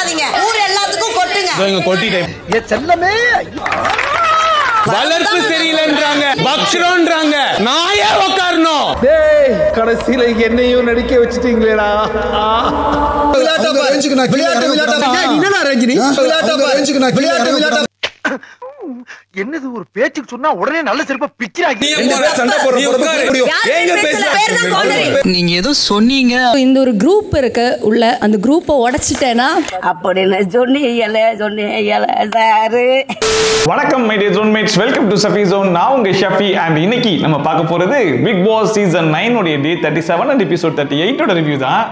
விடாதீங்க. ஊர் எல்லாத்துக்கும் கொட்டுங்க. கொட்டிட்டேன். என் செல்லமே வளர்ப்பு சரியில்லைன்றாங்க, பக்ஷரோன்றாங்க. நாயே உட்காரணும். டேய் கடைசியில என்னையும் நடிக்க வச்சிட்டீங்களேடா. என்னது ஒரு பேச்சுக்கு சொன்னா உடனே நல்ல செருப்ப பிக்கிறாங்க. நீங்க ஏதோ சொன்னீங்க. இந்த ஒரு குரூப் இருக்கு உள்ள, அந்த குரூப்பை உடைச்சிட்டேனா அப்படின்னு சொன்னீங்க சாரு. வணக்கம் my dear zonemates, welcome to Shafi zone. நான் உங்க ஷஃபி. அண்ட் இன்னைக்கு நம்ம பார்க்க போறது பிக் பாஸ் சீசன் 9 உடைய டே 37 அண்ட் எபிசோட் 38 ஓட ரிவ்யூ தான்.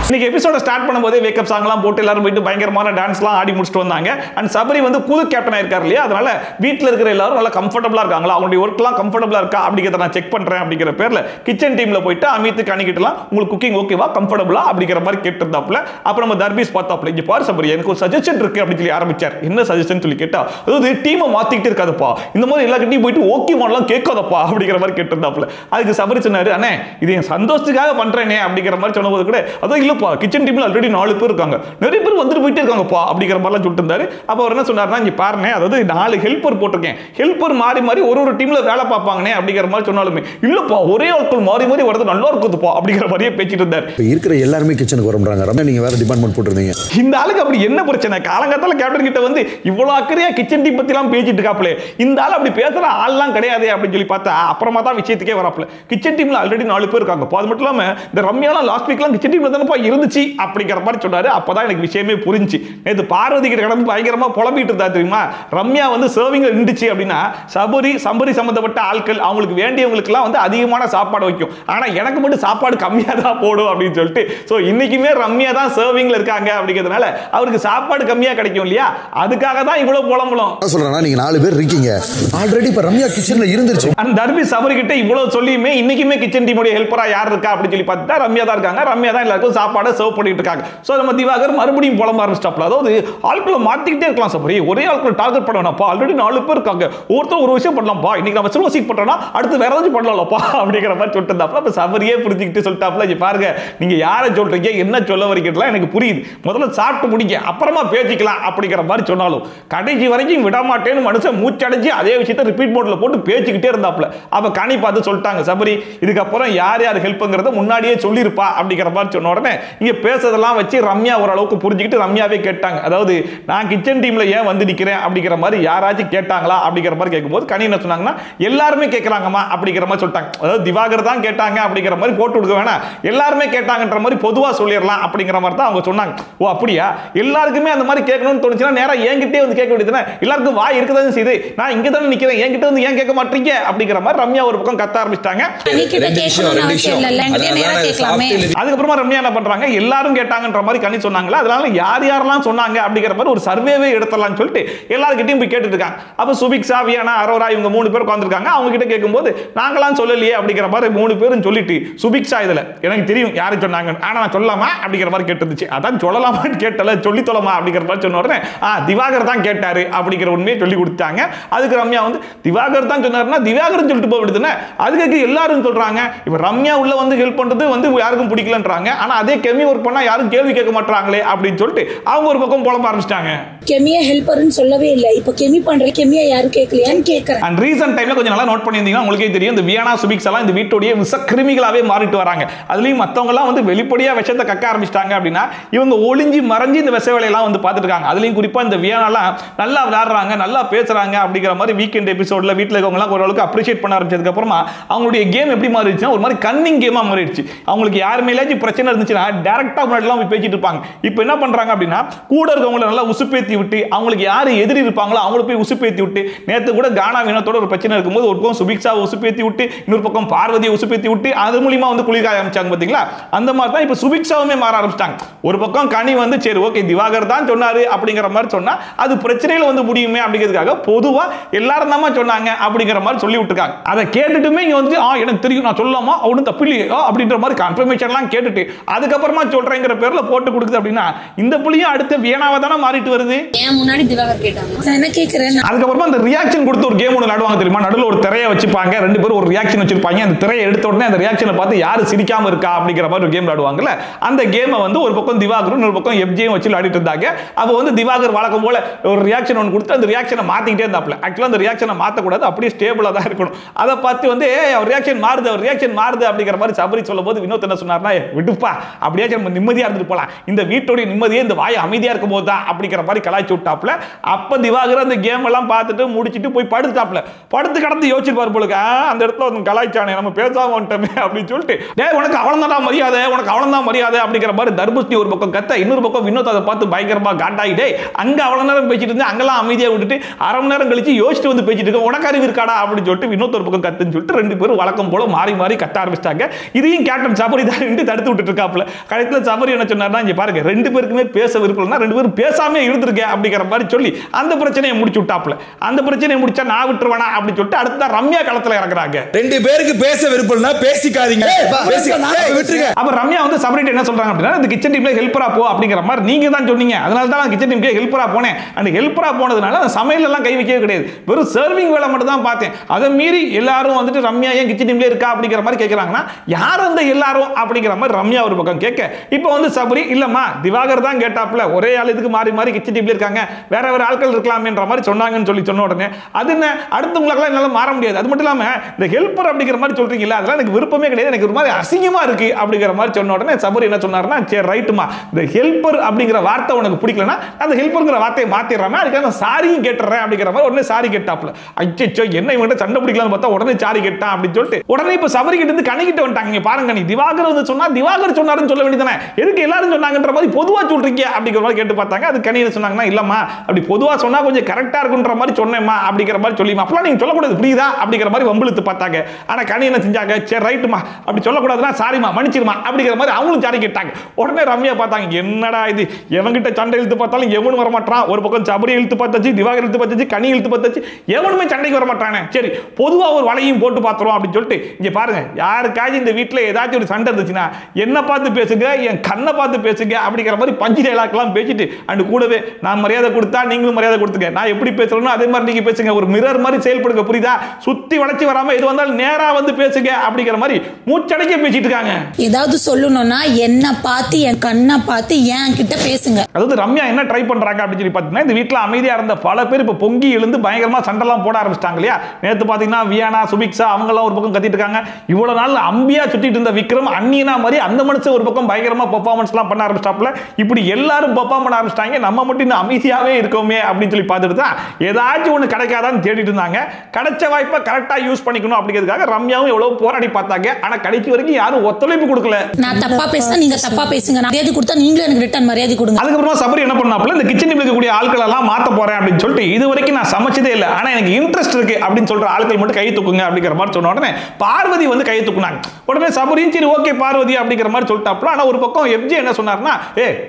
இன்னைக்கு எபிசோட ஸ்டார்ட் பண்ணும்போதே வேக்கப் சாங்லாம் போட்டு எல்லாரும் போயிட்டு பயங்கரமான டான்ஸ்லாம் ஆடி முடிச்சுட்டு வந்தாங்க. அண்ட் சபரி வந்து புது கேப்டன் ஆயிருக்காரு இல்லையா, அதனால வீட்டில் இருக்கிற எல்லாரும் நல்லா கம்ஃபர்டபுளா இருக்காங்களா, அவங்களுடைய ஒர்க்லாம் கம்ஃபர்டபுளா இருக்கா அப்படிங்கிறத நான் செக் பண்றேன் அப்படிங்கிற பேர்ல கிச்சன் டீம்ல போயிட்டு அமித்துக்கு அணிக்கிட்டலாம் உங்களுக்கு குக்கிங் ஓகேவா கம்ஃபர்டபுளா அப்படிங்கிற மாதிரி கேட்டிருந்தாப்புல. அப்புறம் நம்ம தர்பீஸ் பார்த்தாப்புல, இங்க பாரு சபரி எனக்கு ஒரு சஜஷன் இருக்கு அப்படின்னு சொல்லி ஆரம்பிச்சார். என்ன சஜஷன் சொல்லி கேட்டா, அதாவது டீமை மாத்திக்கிட்டே இருக்காதப்பா, இந்த மாதிரி எல்லா கிட்டையும் போயிட்டு ஓகே மாடலாம் கேட்காதப்பா அப்படிங்கிற மாதிரி கேட்டிருந்தாப்புல. அதுக்கு சபரி சொன்னாரு, அண்ணே இது என் சந்தோஷத்துக்காக பண்றேனே அப்படிங்கிற மாதிரி சொன்னபோது கூட அதான் இல்லப்பா கிச்சன் டீம்ல ஆல்ரெடி 4 பேர் இருக்காங்க, நிறைய பேர் வந்துட்டு போயிட்டே இருக்காங்கப்பா அப்படிங்கிற மாதிரிலாம் சொல்லிட்டு இருந்தாரு. அப்ப அவர் என்ன சொன்னாருன்னா, இங்க பாருங்க அதாவது 4 ஹெல்ப்பர் போட்டிருக்கேன், ஹெல்ப்பர் மாறி மாறி ஒரு டீம்ல வேலை பார்ப்பாங்கனே அப்படிங்கிற மாதிரி சொன்னாலுமே இல்லப்பா ஒரே ஆட்கள் மாறி மாறி வரது நல்லா இருக்குதுப்பா அப்படிங்கிற மாதிரியே பேசிட்டு இருந்தார். இருக்கிற எல்லாரும் கிச்சனுக்கு வரம்ன்றாங்க. ரம்யா நீங்க வேற டிபார்ட்மெண்ட் போட்டுருந்தீங்க. இந்த ஆளுக்கு அப்படி என்ன பிரச்சனை? காலங்காத்தால கேப்டன் கிட்ட வந்து இவ்வளவு அக்கறையா கிச்சன் டீம் பத்தி எல்லாம் பேசிட்டு இருக்காப்ல, இந்த ஆள் அப்படி பேசுற ஆள்லாம் கிடையாது அப்படின்னு சொல்லி பார்த்தா அப்புறமா தான் விஷயத்துக்கே வரப்பல. கிச்சன் டீம்ல ஆல்ரெடி 4 பேர் இருக்காங்க. அது மட்டும் இல்லாம இந்த ரம்யாலாம் லாஸ்ட் வீக்லாம் கிச்சன் டீம்ல தானப்பா இருந்துச்சு அப்படிங்கிற மாதிரி சொன்னாரு. அப்பதான் எனக்கு விஷயமே புரிஞ்சு. நேத்து பார்வதி கிட்ட கடந்து பயங்கரமா புலம்பிட்டு இருந்தா தெரியுமா, ரம்யா வந்து சர்விங்ல நின்றுச்சு அப்படின்னா சபரி சம்பந்தப்பட்ட ஆட்கள் அவங்களுக்கு வேண்டியவங்களுக்கு எல்லாம் வந்து அதிகமான சாப்பாடு வைக்கும், ஆனா எனக்கு மட்டும் சாப்பாடு கம்மியா தான் போடும் அப்படின்னு சொல்லிட்டு சோ இன்னைக்குமே ரம்யா தான் சர்விங்ல இருக்காங்க அப்படிங்கிறதுனால அவருக்கு சாப்பாடு கம்மியா கிடைக்கும் இல்லையா, அதுக்காக தான் இவ்வளவு புலம்புலம் சொல்றேன். நீங்க 4 பேர் இருக்கீங்க ஆல்ரெடி, இப்ப ரம்யா கிச்சன்ல இருந்துருச்சு. அந்த தர்பி சபரி கிட்ட இவ்வளவு சொல்லியுமே இன்னைக்குமே கிச்சன் டீமுடைய ஹெல்ப்பரா யார் இருக்கா அப்படின்னு சொல்லி பார்த்தா ரம்யா தான் இருக்காங்க. ரம்யா தான் எல்லாருக்கும் சாப்பாடு சர்வ் பண்ணிட்டு இருக்காங்க. சோ நம்ம திவாகர் மறுபடியும் புலம்ப ஆரம்பிச்சிட்டாப்ல, அதாவது ஆட்களை மாத்திக்கிட்டே இருக்கலாம் சபரி, ஒரே ஆட்களை டார்கெட் பண்ண வேணாம்ப்பா, ஆல்ரெடி 4 பேர் இருக்காங்க, ஒருத்தர் ஒரு விஷயம் பண்ணலாம்ப்பா, இன்னைக்கு நம்ம சில்வர் சீட் பண்றோம்னா அடுத்து வேற ஏதாச்சும் பண்ணலாம்ப்பா அப்படிங்கிற மாதிரி சொல்லிட்டு இருந்தாப்ல. அப்ப சபரியே புரிஞ்சுக்கிட்டு சொல்லிட்டாப்ல, இங்க பாருங்க நீங்க யாரை சொல்றீங்க என்ன சொல்ல வரீங்கலாம் எனக்கு புரியுது, முதல்ல சாப்பிட்டு முடிங்க அப்புறமா பேசிக்கலாம் அப்படிங்கிற மாதிரி சொன்னாலும் கடைசி வரைக்கும் விட மாட்டேன்னு மனுஷன் மூச்சடைஞ்சு அதே விஷயத்தை ரிப்பீட் மோட்ல போட்டு பேசிக்கிட்டே இருந்தாப்ல. அப்ப கனி பார்த்து சொல்லிட்டாங்க, சபரி இதுக்கப்புறம் யார் யார் ஹெல்ப்ங்கிறத முன்னாடியே சொல்லிருப்பா அப்படிங்கிற மாதிரி சொன்ன உடனே இங்க பேசுறதெல்லாம் வச்சு ரம்யா ஓரளவுக்கு புரிஞ்சுக்கிட்டு ரம்யாவே கேட்டாங்க, அதாவது நான் கிச்சன் டீம்ல ஏன் வந்து நிக்கிறேன் அப்படிங்கிற மாதிரி யாராச்சும் கேட்டாங்களா அப்படிங்கிற மாதிரி கேட்கும்போது கனி என்ன சொன்னாங்கன்னா, எல்லாருமே கேட்கறாங்கம்மா அப்படிங்கிற மாதிரி சொல்லிட்டாங்க. அதாவது திவாகர் தான் கேட்டாங்க அப்படிங்கிற மாதிரி போட்டு கொடுக்க வேணாம், எல்லாருமே கேட்டாங்கன்ற மாதிரி பொதுவா சொல்லிடலாம் அப்படிங்கிற மாதிரி தான் அவங்க சொன்னாங்க. ஓ அப்படியா, எல்லாருக்குமே அந்த மாதிரி கேட்கணும்னு தோணுச்சுன்னா நேரா என்கிட்டே வந்து கேட்க வேண்டியதுதானே, எல்லாருக்கும் வாய் இருக்கதான் செய்யுது, நான் இங்க தானே நிக்கிறேன் என்கிட்ட வந்து ஏன் கேட்க மாட்டீங்க அப்படிங்கிற மாதிரி ரம்யா ஒரு பக்கம் கத்த ஆரம்பிச்சிட்டாங்க. அதுக்கப்புறமா ரம்யா என்ன பண்றாங்க, எல்லாரும் கேட்டாங்கன்ற மாதிரி கனி சொன்னாங்களா, அதனால யார் யாரெல்லாம் சொன்னாங்க அப்படிங்கிற மாதிரி ஒரு சர்வேவே எடுத்துடலாம்னு சொல்லிட்டு எல்லார்கிட்டையும் போய் கேட்டுட்டு இருக்காங்க. அப்ப சுபிக்ஷா வியானா அரோரா இவங்க 3 பேர் உட்கார்ந்திருக்காங்க. அவங்க கிட்ட கேட்கும்போது நாங்களாம் சொல்லலையே அப்படிங்கிற மாதிரி 3 பேரும் சொல்லிட்டு சுபிக்ஷா இதுல எனக்கு தெரியும் யாரு சொன்னாங்க, ஆனா நான் சொல்லலாமா அப்படிங்கிற மாதிரி கேட்டுருந்துச்சு. அதான் சொல்லலாமான்னு கேட்டல, சொல்லி தொலைமா அப்படிங்கிற மாதிரி சொன்ன உடனே திவாகர் தான் கேட்டாரு அப்படிங்கிற உண்மையை சொல்லி கொடுத்தாங்க. அதுக்கு ரம்யா வந்து திவாகர் தான் சொன்னாருன்னா திவாகர் சொல்லிட்டு போயிடுதுன்னு அதுக்கு எல்லாரும் சொல்றாங்க. இப்ப ரம்யா உள்ள வந்து ஹெல்ப் பண்றது வந்து யாருக்கும் பிடிக்கலன்றாங்க, ஆனா அதே கெமி ஒர்க் பண்ணா யாரும் கேள்வி கேட்க மாட்டாங்களே அப்படின்னு சொல்லிட்டு அவங்க ஒரு பக்கம் புலம்ப ஆரம்பிச்சிட்டாங்க. கெமியா ஹெல்ப்பர்னு சொல்லவே இல்ல, இப்ப கெமி பண்ற கெமியா யாரும் கேட்கலையான்னு கேக்குறேன். அண்ட் ரீசன்ட் டைம்ல கொஞ்சம் நல்லா நோட் பண்ணியிருந்தீங்கன்னா உங்களுக்கே தெரியும், இந்த வியானா சுபிக்ஸ் எல்லாம் இந்த வீட்டோடைய விஷக்கிருமிகளாவே மாறிட்டு வராங்க. அதுலயும் மத்தவங்க எல்லாம் வந்து வெளிப்படையா விஷத்தை கக்க ஆரம்பிச்சிட்டாங்க அப்படின்னா இவங்க ஒளிஞ்சு மறைஞ்சு இந்த விஷ வேலையெல்லாம் வந்து பார்த்துட்டு இருக்காங்க. அதுலயும் குறிப்பா இந்த வியானாலாம் நல்லா விளையாடுறாங்க நல்லா பேசுறாங்க அப்படிங்கிற மாதிரி வீக்கெண்ட் எபிசோட்ல வீட்டில் இருக்கவங்க எல்லாம் ஓரளவுக்கு அப்ரிஷியேட் பண்ண ஆரம்பிச்சதுக்கு அப்புறமா அவங்களுடைய கேம் எப்படி மாறிடுச்சுன்னா ஒரு மாதிரி கன்னிங் கேமா மாறிடுச்சு. அவங்களுக்கு யார் மேலேயாச்சும் பிரச்சனை இருந்துச்சுன்னா டைரக்டா முன்னாடி எல்லாம் போய் பேசிட்டு இருப்பாங்க. இப்போ என்ன பண்றாங்க அப்படின்னா கூட இருக்கவங்களை நல்லா உசுப்பேத்தி விட்டு அவங்களுக்கு யாரு எதிரி இருப்பாங்களோ அவங்கள போய் உசுப்பேத்தி விட்டு, நேத்து கூட கானா வினத்தோட ஒரு பிரச்சனை இருக்கும்போது ஒரு பக்கம் சுபிக்ஷா உசுப்பேத்தி விட்டு இன்னொரு பக்கம் பார்வதியை உசுப்பேத்தி விட்டு அது மூலியமா வந்து குளிக்க ஆரம்பிச்சாங்க பாத்தீங்களா. அந்த மாதிரி தான் இப்போ சுபிக்ஷாவுமே மாற ஆரம்பிச்சிட்டாங்க. ஒரு பக்கம் கனி வந்து சரி ஓகே திவாகர் தான் சொன்னாரு அப்படிங்கிற மாதிரி சொன்னா அது பிரச்சனையில வந்து முடியுமே அப்படிங்கிறதுக்காக பொதுவா எல்லாரும் தான் சொன்னாங்க அப்படிங்கிற மாதிரி சொல்லி விட்டுருக்காங்க. அதை கேட்டுட்டுமே இங்க வந்து எனக்கு தெரியும் நான் சொல்லலாமா அவனு தப்பு இல்லையே அப்படின்ற மாதிரி கன்ஃபர்மேஷன்லாம் கேட்டுட்டு அதுக்கப்புறம் அதுக்கப்புறமா சொல்றேங்கிற பேர்ல போட்டு கொடுக்குது அப்படின்னா இந்த புள்ளியும் அடுத்த வியனாவா தானே மாறிட்டு வருது. ஏன் முன்னாடி திவாகர் கேட்டாங்க, நான் என்ன கேக்குறேன். அதுக்கப்புறமா அந்த ரியாக்ஷன் கொடுத்து ஒரு கேம் ஒன்று விளையாடுவாங்க தெரியுமா? நடுவில் ஒரு திரையை வச்சுப்பாங்க, ரெண்டு பேரும் ஒரு ரியாக்ஷன் வச்சிருப்பாங்க. அந்த திரையை எடுத்த உடனே அந்த ரியாக்ஷனை பார்த்து யாரு சிரிக்காம இருக்கா அப்படிங்கிற மாதிரி ஒரு கேம் விளையாடுவாங்கல்ல. அந்த கேமை வந்து ஒரு பக்கம் திவாகரும் ஒரு பக்கம் எஃப்ஜேயும் வச்சு விளையாடிட்டு இருந்தாங்க. அப்போ வந்து திவாகர் வழக்கம் போல ஒரு ரியாக்ஷன் ஒன்று கொடுத்து அந்த ரியாக்ஷனை மாத்திக்கிட்டே இருந்தாப்ல. ஆக்சுவலா அந்த ரியாக்ஷனை மாத்தக்கூடாது, அப்படியே ஸ்டேபிளா தான் இருக்கணும். அதை பார்த்து வந்து அவர் ரியாக்ஷன் மாறுது அப்படிங்கிற மாதிரி சபரி சொல்லும் போது வினோத் என்ன சொன்னார்னா, விடுப்பா அப்படியே நம்ம நிம்மதியா இருந்துட்டு போலாம், இந்த வீட்டோட நிம்மதியே இந்த வாய் அமைதியா இருக்கும் போது தான் அப்படிங்கிற மாதிரி கலாய்ச்சி விட்டாப்ல. அப்ப திவாகர் அந்த கேம் எல்லாம் பார்த்துட்டு முடிச்சிட்டு போய் படுத்துட்டாப்ல. படுத்து கடந்து யோசிச்சிருப்பாரு போல, அந்த இடத்துல வந்து கலாய்ச்சானே நம்ம பேசாம வந்துட்டோமே அப்படின்னு சொல்லிட்டு, டேய் உனக்கு அவ்வளவுதான் மரியாதை, உனக்கு அவ்வளவுதான் மரியாதை அப்படிங்கிற மாதிரி தர்புஷ்ணி ஒரு பக்கம் கத்த, இன்னொரு பக்கம் வினோத் அதை பார்த்து பயங்கரமா காண்டாயிட்டே, அங்க அவ்வளவு நேரம் பேசிட்டு இருந்து அங்கெல்லாம் அமைதியா விட்டுட்டு அரை மணி நேரம் கழிச்சு யோசிச்சுட்டு வந்து பேசிட்டு இருக்க, உனக்கு அறிவு இருக்காடா அப்படின்னு சொல்லிட்டு வினோத் ஒரு பக்கம் கத்துன்னு சொல்லிட்டு ரெண்டு பேரும் வழக்கம் போல மாறி மாறி கத்த ஆரம்பிச்சிட்டாங்க. இதையும் கேப்டன் சபரி தான் தடுத்து விட்டுட்டு இருக்காப்ல. கடைசியில் சபரி என்ன சொன்னார்னா, இங்க பாருங்க ரெண்டு பேருக்குமே பேச விருப்பம்னா ரெண்டு பேரும் பேசாம இருந்திருக்கேன் அப்படிங்கிற மாதிரி சொல்லி அந்த பிரச்சனையை முடிச்சு விட்டாப்ல. அந்த பிரச்சனையை முடிச்சா நான் விட்டுருவேனா அப்படின்னு சொல்லிட்டு அடுத்த ரம்யா களத்துல இறங்குறாங்க. ரெண்டு பேருக்கு பேச விருப்பம்னா பேசிக்காதீங்க, விட்டுருங்க. அப்ப ரம்யா வந்து சபரிட்ட என்ன சொல்றாங்க அப்படின்னா, இந்த கிச்சன் டீம்ல ஹெல்ப்பரா போ அப்படிங்கிற மாதிரி நீங்க தான் சொன்னீங்க, அதனால தான் நான் கிச்சன் டீம்க்கு ஹெல்ப்பரா போனேன். அந்த ஹெல்ப்பரா போனதுனால அந்த சமையல் எல்லாம் கை வைக்கவே கிடையாது, வெறும் சர்விங் வேலை மட்டும் தான் பார்த்தேன். அதை மீறி எல்லாரும் வந்துட்டு ரம்யா ஏன் கிச்சன் டீம்ல இருக்கா அப்படிங்கிற மாதிரி கேட்கறாங்கன்னா, யார் அந்த எல்லாரும் அப்படிங்கிற மாதிரி ரம்யா ஒரு பக்கம் கேட்க, இப்போ வந்து சபரி இல்லம்மா திவாகர் தான் கேட்டாப்ல, ஒரே ஆள் இதுக்கு மாறி மாறி கிச்சன் டீம்ல இருக்காங்க, வேற வேற ஆட்கள் இருக்கலாம்ன்ற மாதிரி சொன்னாங்கன்னு சொல்லி சொன்ன உடனே அது என்ன அடுத்தவங்களுக்கெல்லாம் என்னால மாற முடியாது, அது மட்டும் இல்லாம இந்த ஹெல்ப்பர் அப்படிங்கிற மாதிரி சொல்றீங்களா அதெல்லாம் எனக்கு விருப்பமே கிடையாது, எனக்கு ஒரு மாதிரி அசிங்கமா இருக்கு அப்படிங்கிற மாதிரி சொன்ன உடனே சபரி என்ன சொன்னாருன்னா, சரி ரைட்டுமா இந்த ஹெல்ப்பர் அப்படிங்கிற வார்த்தை உனக்கு பிடிக்கலன்னா அந்த ஹெல்ப்பர்ங்கிற வார்த்தையை மாத்திடுறாம அதுக்காக சாரியும் கேட்டுறேன் அப்படிங்கிற மாதிரி உடனே சாரி கேட்டாப்ல. அச்சோ என்ன இவங்க சண்டை பிடிக்கலாம்னு பார்த்தா உடனே சாரி கேட்டான் அப்படின்னு சொல்லிட்டு உடனே இப்ப சபரி கிட்ட இருந்து கணிக்கிட்டு வந்துட்டாங்க. பாருங்க நீ திவாகர் வந்து சொன்னா திவாகர் சொன்னாருன்னு சொல்ல வேண்டியதானே, எதுக்கு எல்லாரும் சொன்னாங்கன்ற மாதிரி பொதுவா சொல்றீங்க அப்படிங்கிற மாதிரி கேட்டு பார்த்தாங்க. அது கணியில சொன்னாங்கன்னா, இல்லம்மா அப்படி பொதுவா சொன்னா கொஞ்சம் கரெக்டா இருக்குன்ற மாதிரி சொன்னேம்மா அப்படிங்கிற மாதிரி சொல்லிமா, அப்பலாம் நீங்க சொல்லக்கூடாது புரியுதா அப்படிங்கிற மாதிரி வம்பிழுத்து பார்த்தாங்க. ஆனா கனி என்ன செஞ்சாங்க, சரி ரைட்டுமா அப்படி சொல்லக்கூடாதுன்னா சாரிமா மன்னிச்சிருமா அப்படிங்கிற மாதிரி அவங்களும் சாரி கேட்டாங்க. உடனே ரம்யா பார்த்தாங்க, என்னடா இது எவன்கிட்ட சண்டை இழுத்து பார்த்தாலும் எவனும் வரமாட்டான், ஒரு பக்கம் சபரி இழுத்து பார்த்தாச்சு, திவாகர் இழுத்து பார்த்தாச்சு, கனி இழுத்து பார்த்தாச்சு, எவனுமே சண்டைக்கு வரமாட்டானே, சரி பொதுவா ஒரு வலையும் போட்டு பார்த்துருவோம் அப்படின்னு சொல்லிட்டு இங்க பாருங்க யாருக்காச்சும் இந்த வீட்டில் ஏதாச்சும் ஒரு சண்டை இருந்துச்சுன்னா என்ன பார்த்து பேசுங்க, என் கண்ணை பார்த்து பேசுங்க அப்படிங்கிற மாதிரி பஞ்சு டைலாக்லாம் பேசிட்டு அண்ட் கூடவே நான் மரியாதை கொடுத்தா நீங்களும் மரியாதை கொடுத்துங்க, நான் எப்படி பேசுறேனோ அதே மாதிரி நீங்க பேசுங்க, ஒரு மிரர் மாதிரி செயல்படுங்க புரியுதா, சுத்தி வளைச்சு வராம எது வந்தாலும் நேரா வந்து பேசுங்க அப்படிங்கிற மாதிரி மூச்சடைக்க பேசிட்டு இருக்காங்க. ஏதாவது சொல்லணும்னா என்ன பார்த்து என் கண்ணை பார்த்து என் கிட்ட பேசுங்க. அதாவது ரம்யா என்ன ட்ரை பண்றாங்க அப்படின்னு சொல்லி பார்த்தீங்கன்னா, இந்த வீட்டில் அமைதியா இருந்த பல பேர் இப்ப பொங்கி எழுந்து பயங்கரமா சண்டெல்லாம் போட ஆரம்பிச்சிட்டாங்க இல்லையா. நேற்று பாத்தீங்கன்னா வியானா சுபிக்ஷா அவங்க எல்லாம் ஒரு பக்கம் கத்திட்டு இருக்காங்க. இவ்வளவு நாள் அம்பியா சுத்திட்டு இருந்த விக்ரம் அன்னியனா மாதிரி அந்த மனுஷன் ஒரு பக்கம் பயங்கரமா பெர்ஃபார்மன்ஸ் எல்லாம் பண்ண ஆரம்பிச்சாப்ல. இப்படி எல்லாரும் பெர்ஃபார்ம் பண்ண ஆரம்பிச்சிட்டாங்க, நம்ம மட்டும் இன்னும் அமைதியாவே இருக்கோமே அப்படின்னு சொல்லி பார்த்துட்டு தான் ஏதாச்சும் ஒன்று கிடைக்காதான்னு தேடிட்டு இருந்தாங்க. கிடைச்ச வாய்ப்பை கரெக்டா யூஸ் பண்ணிக்கணும் அப்படிங்கிறதுக்காக ரம்யாவும் எவ்வளவு போராடி பார்த்தாங்க. ஆனா கடைசி வரைக்கும் யாரும் ஒத்துழைப்பு கொடுக்கல. நான் தப்பா பேசினா நீங்க தப்பா பேசுங்க, மரியாதை கொடுத்தா நீங்களும் எனக்கு ரிட்டர்ன் மரியாதை கொடுங்க. அதுக்கப்புறமா சபரி என்ன பண்ணாப்ல, இந்த கிச்சன் இருக்கக்கூடிய ஆட்கள் எல்லாம் மாத்த போறேன் அப்படின்னு சொல்லிட்டு இது வரைக்கும் நான் சமைச்சதே இல்லை ஆனா எனக்கு இன்ட்ரெஸ்ட் இருக்கு அப்படின்னு சொல்ற ஆட்கள் மட்டும் கை தூக்குங்க அப்படிங்கிற மாதிரி சொன்ன உடனே பார்வதி வந்து கை தூக்குனாங்க. உடனே சபரியும் சரி ஓகே பார்வதி அப்படிங்கிற மாதிரி சொல்லிட்டாப்ல. ஆனா ஒரு பக்கம் எஃப்ஜே என்ன சொன்னார்னா,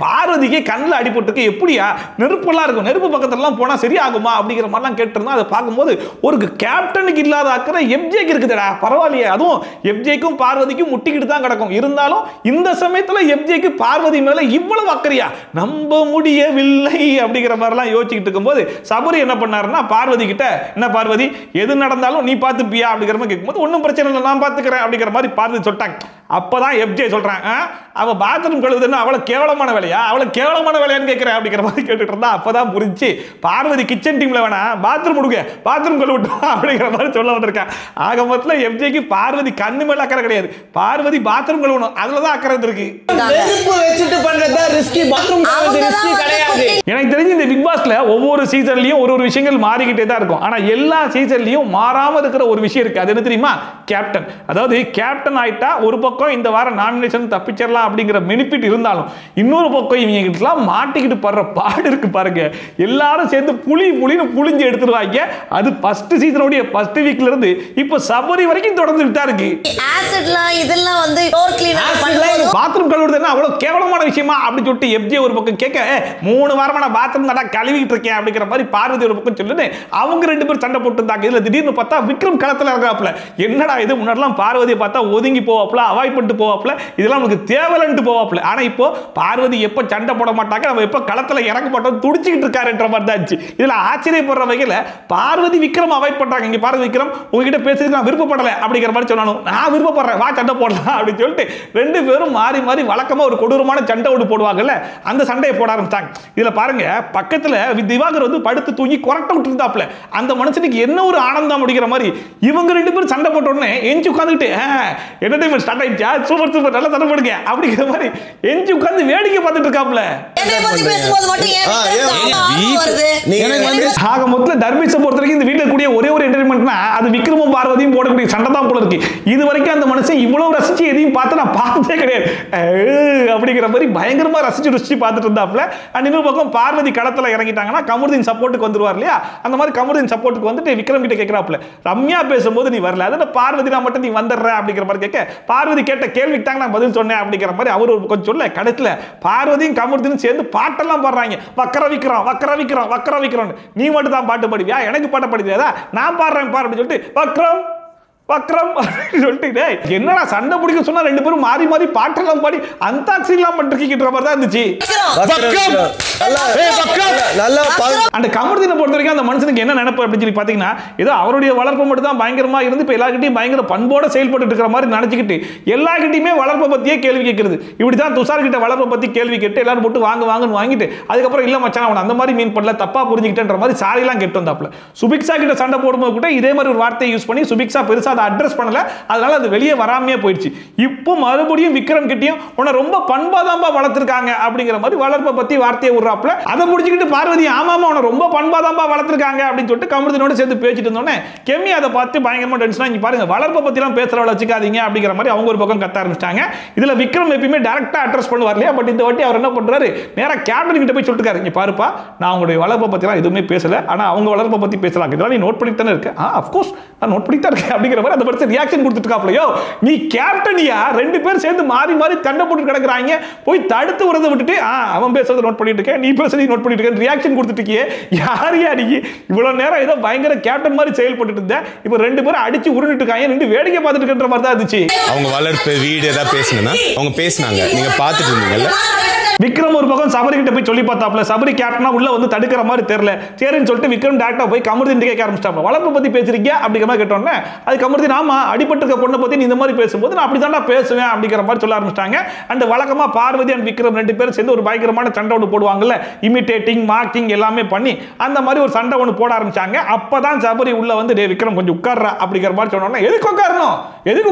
பார்வதிக்கு கண்ணில் அடிபட்டுருக்கு, எப்படியா நெருப்புலாம் இருக்கும், நெருப்பு பக்கத்துலாம் போனா சரியாகுமா அப்படிங்கிற மாதிரிலாம் கேட்டிருந்தா அதை பார்க்கும்போது ஒரு கேப்டனுக்கு இல்லாத அக்கறை எஃப்ஜேக்கு இருக்குதுடா, பரவாயில்லையே. அதுவும் எஃப்ஜேக்கும் பார்வதிக்கும் முட்டிக்கிட்டு தான் கிடக்கும். இருந்தாலும் இந்த சமயத்தில் எஃப்ஜேக்கு பார்வதி மேல இவ்வளவு அக்கறையா நம்ப முடியவில்லை அப்படிங்கிற மாதிரிலாம் யோசிச்சுக்கிட்டு இருக்கும்போது சபரி என்ன பண்ணாருன்னா, பார்வதி கிட்ட என்ன பார்வதி எது நடந்தாலும் நீ பார்த்துப்பியா அப்படிங்கிற மாதிரி கேட்கும்போது ஒன்றும் பிரச்சனை இல்லை நான் பார்த்துக்கிறேன் அப்படிங்கிற மாதிரி பார்வதி சொல்லிட்டாங்க. அப்பதான் எஃப்ஜே சொல்றான், அவ பாத்ரூம் கழுவுதுன்னு அவ்வளவு கேவலமான வேலையா, அவ்வளவு கேவலமான வேலையான்னு கேட்கிறேன் அப்படிங்கிற மாதிரி கேட்டுட்டு இருந்தா. அப்பதான் புரிஞ்சு பார்வதி கிச்சன் டீம்ல வேணா பாத்ரூம் கொடுங்க, பாத்ரூம் கழுவிட்டோம் அப்படிங்கிற மாதிரி சொல்ல வந்திருக்கான். ஆக மொத்தத்தில் எஃப்ஜேக்கு பார்வதி கண்ணு மேல அக்கறை கிடையாது, பார்வதி பாத்ரூம் கழுவணும் அதுலதான் அக்கறை இருக்கு. எனக்கு தெரிஞ்சு இந்த பிக் பாஸ்ல ஒவ்வொரு சீசன்லயும் ஒரு விஷயங்கள் மாறிக்கிட்டே தான் இருக்கும். ஆனா எல்லா சீசன்லயும் மாறாம இருக்கிற ஒரு விஷயம் இருக்கு, அது என்ன தெரியுமா, கேப்டன். அதாவது கேப்டன் ஆயிட்டா ஒரு பக்கம் இந்த வாரம் நாமினேஷன் தப்பிச்சிடலாம் அப்படிங்கிற பெனிஃபிட் இருந்தாலும் இன்னொரு பக்கம் இவங்க கிட்டலாம் மாட்டிக்கிட்டு படுற பாடு இருக்கு பாருங்க. எல்லாரும் சேர்ந்து புளின்னு புளிஞ்சு எடுத்துருவாங்க. அது ஃபர்ஸ்ட் சீசனோட ஃபர்ஸ்ட் வீக்ல இருந்து இப்ப சபரி வரைக்கும் தொடர்ந்துட்டு தான் இருக்கு. ஆசிட்லாம் இதெல்லாம் வந்து டோர் கிளீனர் பண்ணும்போது பாத்ரூம் கழுவுறதுன்னா அவ்வளவு கேவலமான விஷயமா அப்படின்னு சொல்லிட்டு எப்ஜே ஒரு பக்கம் கேட்க 3 வாரமா நான் பாத்ரூம் தான் கழுவிட்டு இருக்கேன் அப்படிங்கிற மாதிரி பார்வதி ஒரு பக்கம் சொல்லுது. அவங்க 2 பேரும் சண்டை போட்டு இருந்தாங்க. இதுல திடீர்னு பார்த்தா விக்ரம் களத்துல இருக்காப்ல. என்னடா இது, முன்னாடிலாம் பார்வதியை பார்த்தா ஒதுங்கி போவாப்ல, அவாய்ட் பண்ணிட்டு போவாப்ல, இதெல்லாம் நமக்கு தேவலன்ட்டு போவாப்ல. ஆனா இப்போ பார்வதி எப்ப சண்டை போட மாட்டாங்க, நம்ம எப்ப களத்துல இறங்க மாட்டோம் துடிச்சிட்டு இருக்காருன்ற மாதிரி தான் இருந்துச்சு. இதுல ஆச்சரியப்படுற வகையில பார்வதி விக்ரம் அவாய்ட் பண்றாங்க. இங்க பாருங்க விக்ரம், உங்ககிட்ட பேசுறதுக்கு நான் விருப்பப்படல அப்படிங்கிற மாதிரி சொன்னாலும் நான் விருப்பப்படுறேன், வா சண்டை போடலாம் அப்படின்னு சொல்லிட்டு 2 பேரும் மாறி மாறி வழக்கமா ஒரு கொடூரமான சண்டை ஓடு போடுவாங்கல்ல, அந்த சண்டையை போட ஆரம்பிச்சாங்க. இதுல பாருங்க பக்கத்துல திவாகர் வந்து படுத்து தூங்கி கொரட்டை விட்டு இருந்தாப்ல. அந்த மனுஷனுக்கு என்ன ஒரு ஆனந்தம் அப்படிங்கிற மாதிரி இவங்க 2 பேரும் சண்டை போட்ட உடனே எஞ்சி உட்காந்துட்டு என்டர்டைன்மெண்ட் ஸ்டார்ட் ஆயிடுச்சா, சூப்பர் சூப்பர் நல்லா சண்டை போடுங்க அப்படிங்கிற மாதிரி எஞ்சி உட்காந்து வேடிக்கை பார்த்துட்டு இருக்காப்ல. ஆக மொத்தத்துல தர்மேஷை பொறுத்த வரைக்கும் இந்த வீட்டுல கூடிய ஒரே ஒரு என்டர்டைன்மெண்ட்னா அது விக்ரமும் பார்வதியும் போடக்கூடிய சண்டை தான் போல இருக்கு. இது வரைக்கும் அந்த மனுஷன் இவ்வளவு ரசிச்சு எதையும் பார்த்து நான் பார்த்ததே கிடையாது அப்படிங்கிற மாதிரி பயங்கரமா ரசிச்சு பார்த்துட்டு இருந்தாப்ல. அண்ட் இன்னொரு பக்கம் பார்வதி களத்துல இறங்கிட்டாங்கன்னா கமருதீன் சப்போர்ட்டுக்கு வந்துருவார் இல்லையா, அந்த மாதிரி கமருதீன் சப்போர்ட்டுக்கு வந்துட்டு விக்ரம் கிட்ட கேட்கிறாப்ல, ரம்யா பேசும்போது நீ வரல, அதான் பார்வதி நான் மட்டும் நீ வந்துடுற அப்படிங்கிற மாதிரி கேட்க, பார்வதி கேட்ட கேள்விக்கு தாங்க நான் பதில் சொன்னேன் அப்படிங்கிற மாதிரி அவர் கொஞ்சம் சொல்ல, கடைசியில் பார்வதியும் கமருதீனும் சேர்ந்து பாட்டெல்லாம் பாடுறாங்க. வக்கர விக்ரம் வக்கர விக்ரம் வக்கர விக்ரம், நீ மட்டும் தான் பாட்டு பாடுவியா, எனக்கு பாட்டு பாடுவியா, நான் பாடுறேன் பாரு அப்படின்னு சொல்லிட்டு வக்ரம் வக்ரம் சொல்லிட்டு என்னடா சண்டை பிடிக்க சொன்னா 2 பேரும் மாறி மாறி பாட்டெல்லாம் பாடி அந்தாக்சி எல்லாம் பண்ணிருக்கின்ற மாதிரி தான் இருந்துச்சு. அந்த கமருதீனை பொறுத்த வரைக்கும் அந்த மனுஷனுக்கு என்ன நினைப்பு அப்படின்னு சொல்லி பாத்தீங்கன்னா, ஏதோ அவருடைய வளர்ப்பு மட்டும் தான் பயங்கரமா இருந்து இப்ப எல்லார்கிட்டையும் பயங்கர பண்போட செயல்பட்டு இருக்கிற மாதிரி நினைச்சுக்கிட்டு எல்லார்கிட்டையுமே வளர்ப்பை பத்தியே கேள்வி கேட்கறது. இப்படிதான் துஷார் கிட்ட வளர்ப்பை பத்தி கேள்வி கேட்டு எல்லாரும் போட்டு வாங்குன்னு வாங்கிட்டு அதுக்கப்புறம் இல்ல மச்சான் அவன் அந்த மாதிரி மீன் பண்ணல, தப்பா புரிஞ்சுக்கிட்டேன்ற மாதிரி சாரி எல்லாம் கேட்டு வந்தாப்ல. சுபிக்ஷா கிட்ட சண்டை போடும்போது கூட இதே மாதிரி ஒரு வார்த்தையை யூஸ் பண்ணி சுபிக்ஷா பெருசா அட்ரஸ் பண்ணல, அதனால அது வெளியே வராமையே போயிடுச்சு. இப்போ மறுபடியும் விக்ரம் கிட்டயும் உன்னை ரொம்ப பண்பாதாம்பா வளர்த்திருக்காங்க அப்படிங்கிற மாதிரி வளர்ப்பை பத்தி வார்த்தையை விடுறாப்ல. அதை முடிச்சுக்கிட்டு பார்வதி ஆமாமா உன்னை ரொம்ப பண்பாதாம்பா வளர்த்திருக்காங்க அப்படின்னு சொல்லிட்டு கமருதீனோட சேர்ந்து பேசிட்டு இருந்தோன்னே கெமி அதை பார்த்து பயங்கரமா டென்ஷனா இங்க பாருங்க வளர்ப்பை பத்தி எல்லாம் பேசுறவளை வச்சுக்காதீங்க அப்படிங்கிற மாதிரி அவங்க ஒரு பக்கம் கத்த ஆரம்பிச்சிட்டாங்க. இதுல விக்ரம் எப்பயுமே டைரக்டா அட்ரஸ் பண்ணுவார் இல்லையா, பட் இந்த வாட்டி அவர் என்ன பண்றாரு, நேரா கேப்டன் கிட்ட போய் சொல்லிட்டு இங்க பாருப்பா நான் உங்களுடைய வளர்ப்பை பத்தி எல்லாம் எதுவுமே பேசல, ஆனா அவங்க வளர்ப்பை பத்தி பேசலாம், இதெல்லாம் நீ நோட் பண்ணிட்டு தானே இருக்க, அஃப்கோர்ஸ் நான் நோட் பண்ணிட்டு தான் இருக்கேன் அப்படிங்கிற அந்த பர்சன் ரியாக்ஷன் கொடுத்துட்டு இருக்காப்லையோ, நீ கேப்டனியா 2 பேர் சேர்ந்து மாறி மாறி தண்டை போட்டு கிடக்குறாங்க, போய் தடுத்து வரதை விட்டுட்டு அவன் பேசுறதை நோட் பண்ணிட்டு இருக்கேன், நீ பேசுறதை நோட் பண்ணிட்டு இருக்க, ரியாக்ஷன் கொடுத்துட்டு இருக்கியே, யாரையா நீ இவ்வளவு நேரம் ஏதோ பயங்கர கேப்டன் மாதிரி செயல்பட்டு இருந்த, இப்போ 2 பேரும் அடிச்சு உருண்டுட்டு இருக்காங்க, நின்று வேடிக்கை பார்த்துட்டு இருக்கிற மாதிரி தான் இருந்துச்சு. அவங்க வளர்ப்பு வீடு ஏதாவது பேசணும்னா அவங்க பேசினாங்க, நீங்க பார்த்துட்டு இருந்தீங்கல்ல. விக்ரம் ஒரு பக்கம் சபரி கிட்ட போய் சொல்லி பார்த்தாப்ல, சபரி கேப்டனா உள்ள வந்து தடுக்கிற மாதிரி தெரியல, சரின்னு சொல்லிட்டு விக்ரம் டைரக்டா போய் கமருதீன் கேட்க ஆரம்பிச்சிட்டாப்ல, வளர்ப்பு பத்தி பேசுறீங்க அப்படிங்கிற மாதிரி கேட்டோன்னே அது கமருதீன் ஆமா அடிபட்டு இருக்க பொண்ணை பத்தி நீ இந்த மாதிரி பேசும்போது நான் அப்படிதான்டா பேசுவேன் அப்படிங்கிற மாதிரி சொல்ல ஆரம்பிச்சிட்டாங்க. அந்த வழக்கமா பார்வதி அண்ட் விக்ரம் 2 பேரும் சேர்ந்து ஒரு பயங்கரமான சண்டை ஒன்று போடுவாங்கல்ல, இமிட்டேட்டிங் மார்க்கிங் எல்லாமே பண்ணி அந்த மாதிரி ஒரு சண்டை ஒன்று போட ஆரம்பிச்சாங்க. அப்பதான் சபரி உள்ள வந்து டே விக்ரம் கொஞ்சம் உட்கார்றா அப்படிங்கிற மாதிரி சொன்னோன்னே எதுக்கு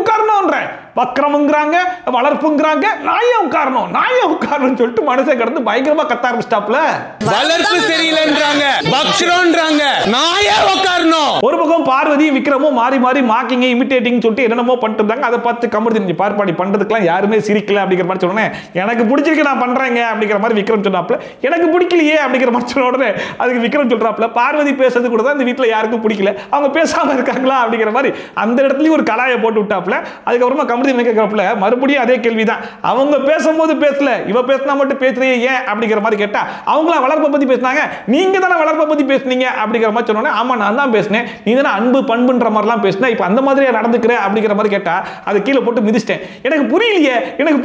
உட்காரணும்ன்ற வக்ரம்ங்கிறாங்க வளர்ப்புங்கிறாங்க, நாயே உட்காரணும்னு சொல்லிட்டு மனசை கடந்து பயங்கரமா கத்த ஆரம்பிச்சிட்டாப்ல. வளர்ப்பு சரியில்லைன்றாங்க, பக்ஷ்ரோன்றாங்க, நாயே உட்காரணும். ஒரு பக்கம் பார்வதி விக்ரமும் மாறி மாறி மார்க்கிங் இமிட்டேட்டிங் சொல்லிட்டு என்னென்னமோ பண்ணிட்டு இருந்தாங்க. அதை பார்த்து கமருதீன் பார்ப்பாடி பண்றதுக்குலாம் யாருமே சிரிக்கல அப்படிங்கிற மாதிரி சொன்னேன், எனக்கு பிடிச்சிருக்கு நான் பண்றேங்க அப்படிங்கிற மாதிரி விக்ரம் சொன்னாப்ல, எனக்கு பிடிக்கலையே அப்படிங்கிற மாதிரி சொன்ன உடனே அதுக்கு விக்ரம் சொல்றாப்ல, பார்வதி பேசுறது கூட தான் இந்த வீட்டில் யாருக்கும் பிடிக்கல, அவங்க பேசாம இருக்காங்களா அப்படிங்கிற மாதிரி அந்த இடத்துலயும் ஒரு கலாயை போட்டு விட்டாப்ல. அதுக்கப்புறமா கமருதீன் கேட்கறப்பல மறுபடியும் அதே கேள்விதான், அவங்க பேசும்போது பேசல, இவ பேசினா மட்டும் பேசுறீங்க ஏன் அப்படிங்கிற மாதிரி கேட்டா, அவங்கள வளர்ப்பை பத்தி பேசினாங்க, நீங்க தானே வளர்ப்பை பத்தி பேசுனீங்க அப்படிங்கிற மாதிரி சொன்னோன்னே ஆமா நான் தான் பேசினேன், நீ தானே அன்பு பண்புன்ற மாதிரிலாம் பேசினா, இப்போ அந்த மாதிரியா நடந்துக்கிற அப்படிங்கிற மாதிரி கேட்டா அது கீழே போட்டு மிதிச்சிட்டேன், எனக்கு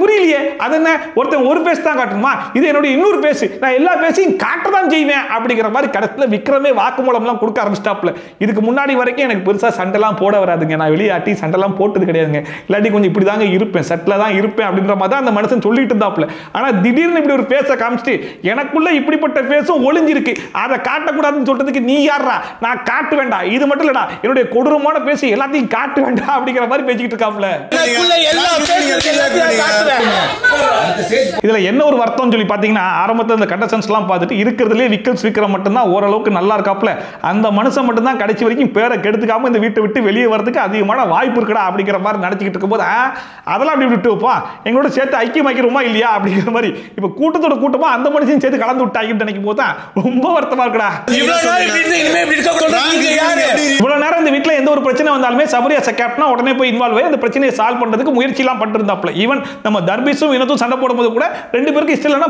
புரியலையே அது என்ன ஒருத்தன் ஒரு பேச தான் காட்டணுமா, இது என்னுடைய இன்னொரு பேசு, நான் எல்லா பேசையும் காட்டதான் செய்வேன் அப்படிங்கிற மாதிரி கடைசியில் விக்ரமே வாக்குமூலம்லாம் கொடுக்க ஆரம்பிச்சிட்டாப்ல. இதுக்கு முன்னாடி வரைக்கும் எனக்கு பெருசா சண்டைலாம் போட வராதுங்க, நான் வெளியாட்டி சண்டைலாம் போட்டது கிடையாதுங்க, இல்லாட்டி கொஞ்சம் இப்படி தாங்க இருப்பேன், செட்டில் தான் இருப்பேன் அப்படின்ற மாதிரி தான் அந்த மனுஷன் சொல்லிட்டு இருந்தாப்ல. ஆனா திடீர்னு இப்படி ஒரு பேச காமிச்சிட்டு எனக்குள்ள இப்படிப்பட்ட பேசும் ஒளிஞ்சிருக்கு, அதை காட்டக்கூடாதுன்னு சொல்றதுக்கு நீ யாரா, நான் காட்டு வேண்டாம், இது மட்டும் இல்லடா என்னுடைய கொடூரமான பேசி எல்லாத்தையும் காட்டு வேண்டாம் அப்படிங்கிற மாதிரி பேசிக்கிட்டு இருக்காப்ல. இதுல என்ன ஒரு வருத்தம் சொல்லி பாத்தீங்கன்னா, ஆரம்பத்துல இந்த கண்டஸ்டன்ஸ் எல்லாம் பார்த்துட்டு இருக்கிறதுலே விக்கல்ஸ் விக்ரம் மட்டும்தான் ஓரளவுக்கு நல்லா இருக்காப்ல, அந்த மனுஷன் மட்டும் தான் கடைசி வரைக்கும் பேரை கெடுத்துக்காம இந்த வீட்டை விட்டு வெளியே வரதுக்கு அதிகமான வாய்ப்பு இருக்குடா அப்படிங்கிற மாதிரி நினைச்சிட்டு இருக்கும்போது, அதெல்லாம் அப்படி விட்டு வைப்பா, எங்களோட சேர்த்து ஐக்கியமாக்கிறோமா இல்லையா அப்படிங்கிற மாதிரி இப்ப கூட்டத்தோட கூட்டமா அந்த மனுஷன் சேர்த்து கலந்து விட்டாங்கன்னு நினைக்கும் போது தான் ரொம்ப வருத்தமா இருக்குடா. இவ்வளவு நேரம் இந்த வீட்டுல எந்த ஒரு பிரச்சனை வந்தாலுமே சபரி as a captain உடனே போய் இன்வால்வ் ஆகி அந்த பிரச்சனையை சால்வ் பண்றதுக்கு முயற்சி எல்லாம் பண்ணிருந்தாப்ல. ஈவன் நம்ம தர்பீஸும் வினோத்தும் சண்டை போடும்போது கூட ரெண்டு பேருக்கு இஷ்டம் இல்லைன்னா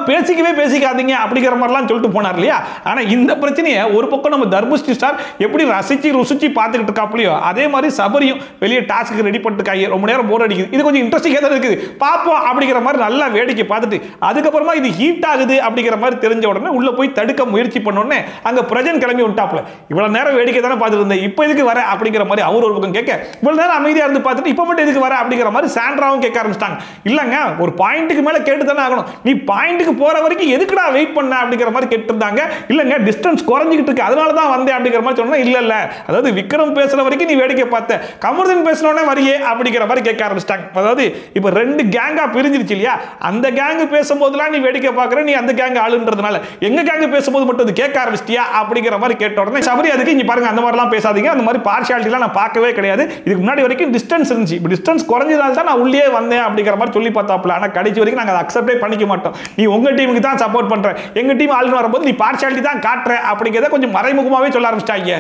பேசிக்காதீங்க அப்படிங்கிற மாதிரிலாம் சொல்லிட்டு போனார் இல்லையா. ஆனா இந்த பிரச்சனையை ஒரு பக்கம் நம்ம தர்பூஸ்டி ஸ்டார் எப்படி ரசிச்சு ருசிச்சு பார்த்துக்கிட்டு இருக்காப்லையோ, அதே மாதிரி சபரியும் வெளியே டாஸ்க்கு ரெடி பண்ணிட்டு ரொம்ப நேரம் போர் அடிக்குது, இது கொஞ்சம் இன்ட்ரெஸ்டிங்கா தான் இருக்குது, பார்ப்போம் அப்படிங்கிற மாதிரி நல்லா வேடிக்கை பார்த்துட்டு அதுக்கப்புறமா இது ஹீட் ஆகுது அப்படிங்கிற மாதிரி தெரிஞ்ச உடனே உள்ள போய் தடுக்க முயற்சி பண்ண உடனே அங்க பிரஜன் கிளம்பி விட்டாப்ல. இவ்வளவு நேரம் வேடிக்கை தானே பார்த்துட்டு இருந்தேன், இப்போ இதுக்கு வர அப்படிங்கிற மாதிரி அவர் ஒரு பக்கம் கேட்க, இவ்வளவு நேரம் அமைதியா இருந்து பார்த்துட்டு இப்போ மட்டும் இதுக்கு வர அப்படிங்கிற மாதிரி சாண்ட்ராவும் கேட்க ஆரம்பிச்சிட்டாங்க. இல்லங்க ஒரு பாயிண்ட்டுக்கு மேல கேட்டு தானே ஆகணும், நீ பாயிண்ட்டுக்கு போற வரைக்கும் எதுக்குடா வெயிட் பண்ண அப்படிங்கிற மாதிரி கேட்டு இருந்தாங்க. இல்லங்க டிஸ்டன்ஸ் குறைஞ்சிக்கிட்டு இருக்கு அதனால தான் வந்தேன் அப்படிங்கிற மாதிரி சொன்னா, இல்ல அதாவது விக்ரம் பேசுற வரைக்கும் நீ வேடிக்கை பார்த்த, கமருதீன் பேசுனோடனே வரியே அப்படிங்கிற மாதிரி கேட்க ஆரம்பிச்சிட்டாங்க. அதாவது இப்ப ரெண்டு கேங்கா பிரிஞ்சிருச்சு இல்லையா, அந்த கேங்கு பேசும்போதெல்லாம் நீ வேடிக்கை பார்க்கற, நீ அந்த கேங் ஆளுன்றதுனால எங்க கேங்கு பேசும்போது மட்டும் அது கேட்க ஆரம்பிச்சிட்டியா அப்படிங்கிற மாதிரி கேட்ட உடனே சபரி அதுக்கு இங்க பாருங்க அந்த மாதிரிலாம் பேசாதீங்க, அந்த மாதிரி பார்ஷியாலிட்டிலாம் நான் பார்க்கவே கிடையாது, இதுக்கு முன்னாடி வரைக்கும் டிஸ்டன்ஸ் இருந்துச்சு, இப்போ டிஸ்டன்ஸ் குறைஞ்சதால தான் நான் உள்ளே வந்தேன் அப்படிங்கிற மாதிரி சொல்லி பார்த்தாப்ல. ஆனால் கடைசி வரைக்கும் நாங்கள் அதை அக்செப்டே பண்ணிக்க மாட்டோம், நீ உங்க டீமுக்கு தான் சப்போர்ட் பண்ற, எங்க டீம் ஆளுன்னு வரும்போது நீ பார்ஷியாலிட்டி தான் காட்டுற அப்படிங்கிறத கொஞ்சம் மறைமுகமாவே சொல்ல ஆரம்பிச்சிட்டாங்க.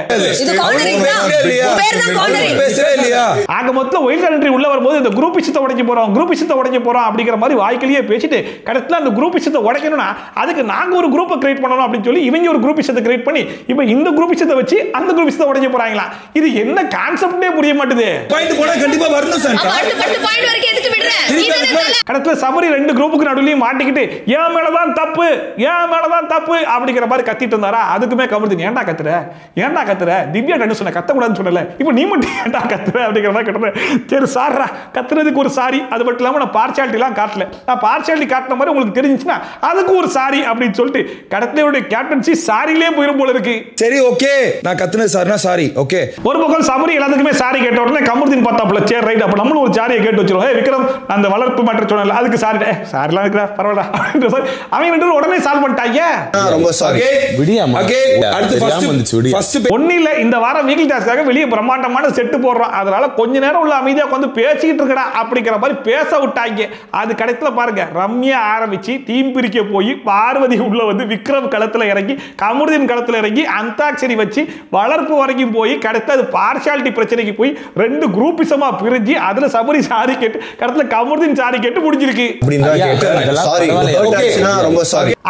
ஆக மொத்தம் ஒயில்ட் கார்டு என்ட்ரி உள்ள வரும்போது இந்த குரூப் விஷயத்தை உடைக்க போறோம் அப்படிங்கிற மாதிரி வாய்க்கிலேயே பேசிட்டு கடைசியில் அந்த குரூப் விஷயத்தை உடைக்கணும்னா அதுக்கு நாங்க ஒரு குரூப்பை கிரியேட் பண்ணணும் அப்படின்னு சொல்லி இவங்க ஒரு குரூப் விஷயத்தை கிரியேட் பண்ணி இப்போ இந்த குரூப் விஷயத்தை வச்சு அந்த குரூப் விஷயத்தை உடைக்க போறாங்களா. இது என்ன கான்செப்டே புரிய மாட்டேது. பாயிண்ட் போனா கண்டிப்பா வரணும் சார். கடைசியில் சபரி ரெண்டு குரூப்புக்கு நடுவுலையும் மாட்டிக்கிட்டு ஏன் மேலதான் தப்பு அப்படிங்கிற மாதிரி கத்திட்டு இருந்தாரா. அதுக்குமே கமருதீன் ஏன்டா கத்துற திவ்யா கண்டு சொன்ன கத்தக்கூடாதுன்னு சொன்னல, இப்போ நீ மட்டும் ஏன்டா கத்துற அப்படிங்கிற மாதிரி கத்துற. சரி சார்ரா கத்துறதுக்கு ஒரு சாரி, அது மட்டும் இல்லாம நான் பார்ஷியாலிட்டிலாம் காட்டல, நான் பார்ஷியாலிட்டி காட்டின மாதிரி உங்களுக்கு தெரிஞ்சுச்சுன்னா அதுக்கு ஒரு சாரி அப்படின்னு சொல்லிட்டு கடத்தியோட கேப்டன்சி சாரியிலே போயிடும் போல இருக்கு. சரி ஓகே நான் கத்துன சார்னா சாரி ஓகே. ஒரு பக்கம் சபரி எல்லாத்துக்குமே சாரி கேட்ட உடனே கமருதீன் பார்த்தாப்ல, சரி ரைட் அப்ப நம்மளும் ஒரு சாரியை கேட்டு வச்சிருவோம், விக்ரம் அந்த வளர்ப்பு மாற்ற சொன்னல அதுக்கு சாரிலாம் இருக்கிறா பரவாயில்ல அப்படின்ற மாதிரி அவங்க உடனே சால்வ் பண்ணிட்டாங்க. ரொம்ப சாரி விடியாமா அடுத்து ஒன்னும் இல்ல, இந்த வாரம் வீக்லி டாஸ்க்காக வெளியே பிரம்மாண்டமான செட்டு போடுறோம், அதனால கொஞ்ச நேரம் உள்ள அமைதியா உட்காந்து பேசிக்கிட்டு இருக்கடா அப்படிங்கிற மாதிரி பேச விட்டாங்க. அது கடைசியில் பாருங்க ரம்யா ஆரம்பிச்சு டீம் பிரிக்க போய் பார்வதி உள்ள வந்து விக்ரம் களத்துல இறங்கி கமருதீன் களத்துல இறங்கி அந்தாக்ஷரி வச்சு வளர்ப்பு வரைக்கும் போய் கடைசியில் அது பார்ஷியாலிட்டி பிரச்சனைக்கு போய் ரெண்டு குரூப்பிசமா பிரிஞ்சு அதுல சபரி சாரி கேட்டு கடைசியில் கமருதீன் சாரி கேட்டு முடிஞ்சிருக்கு.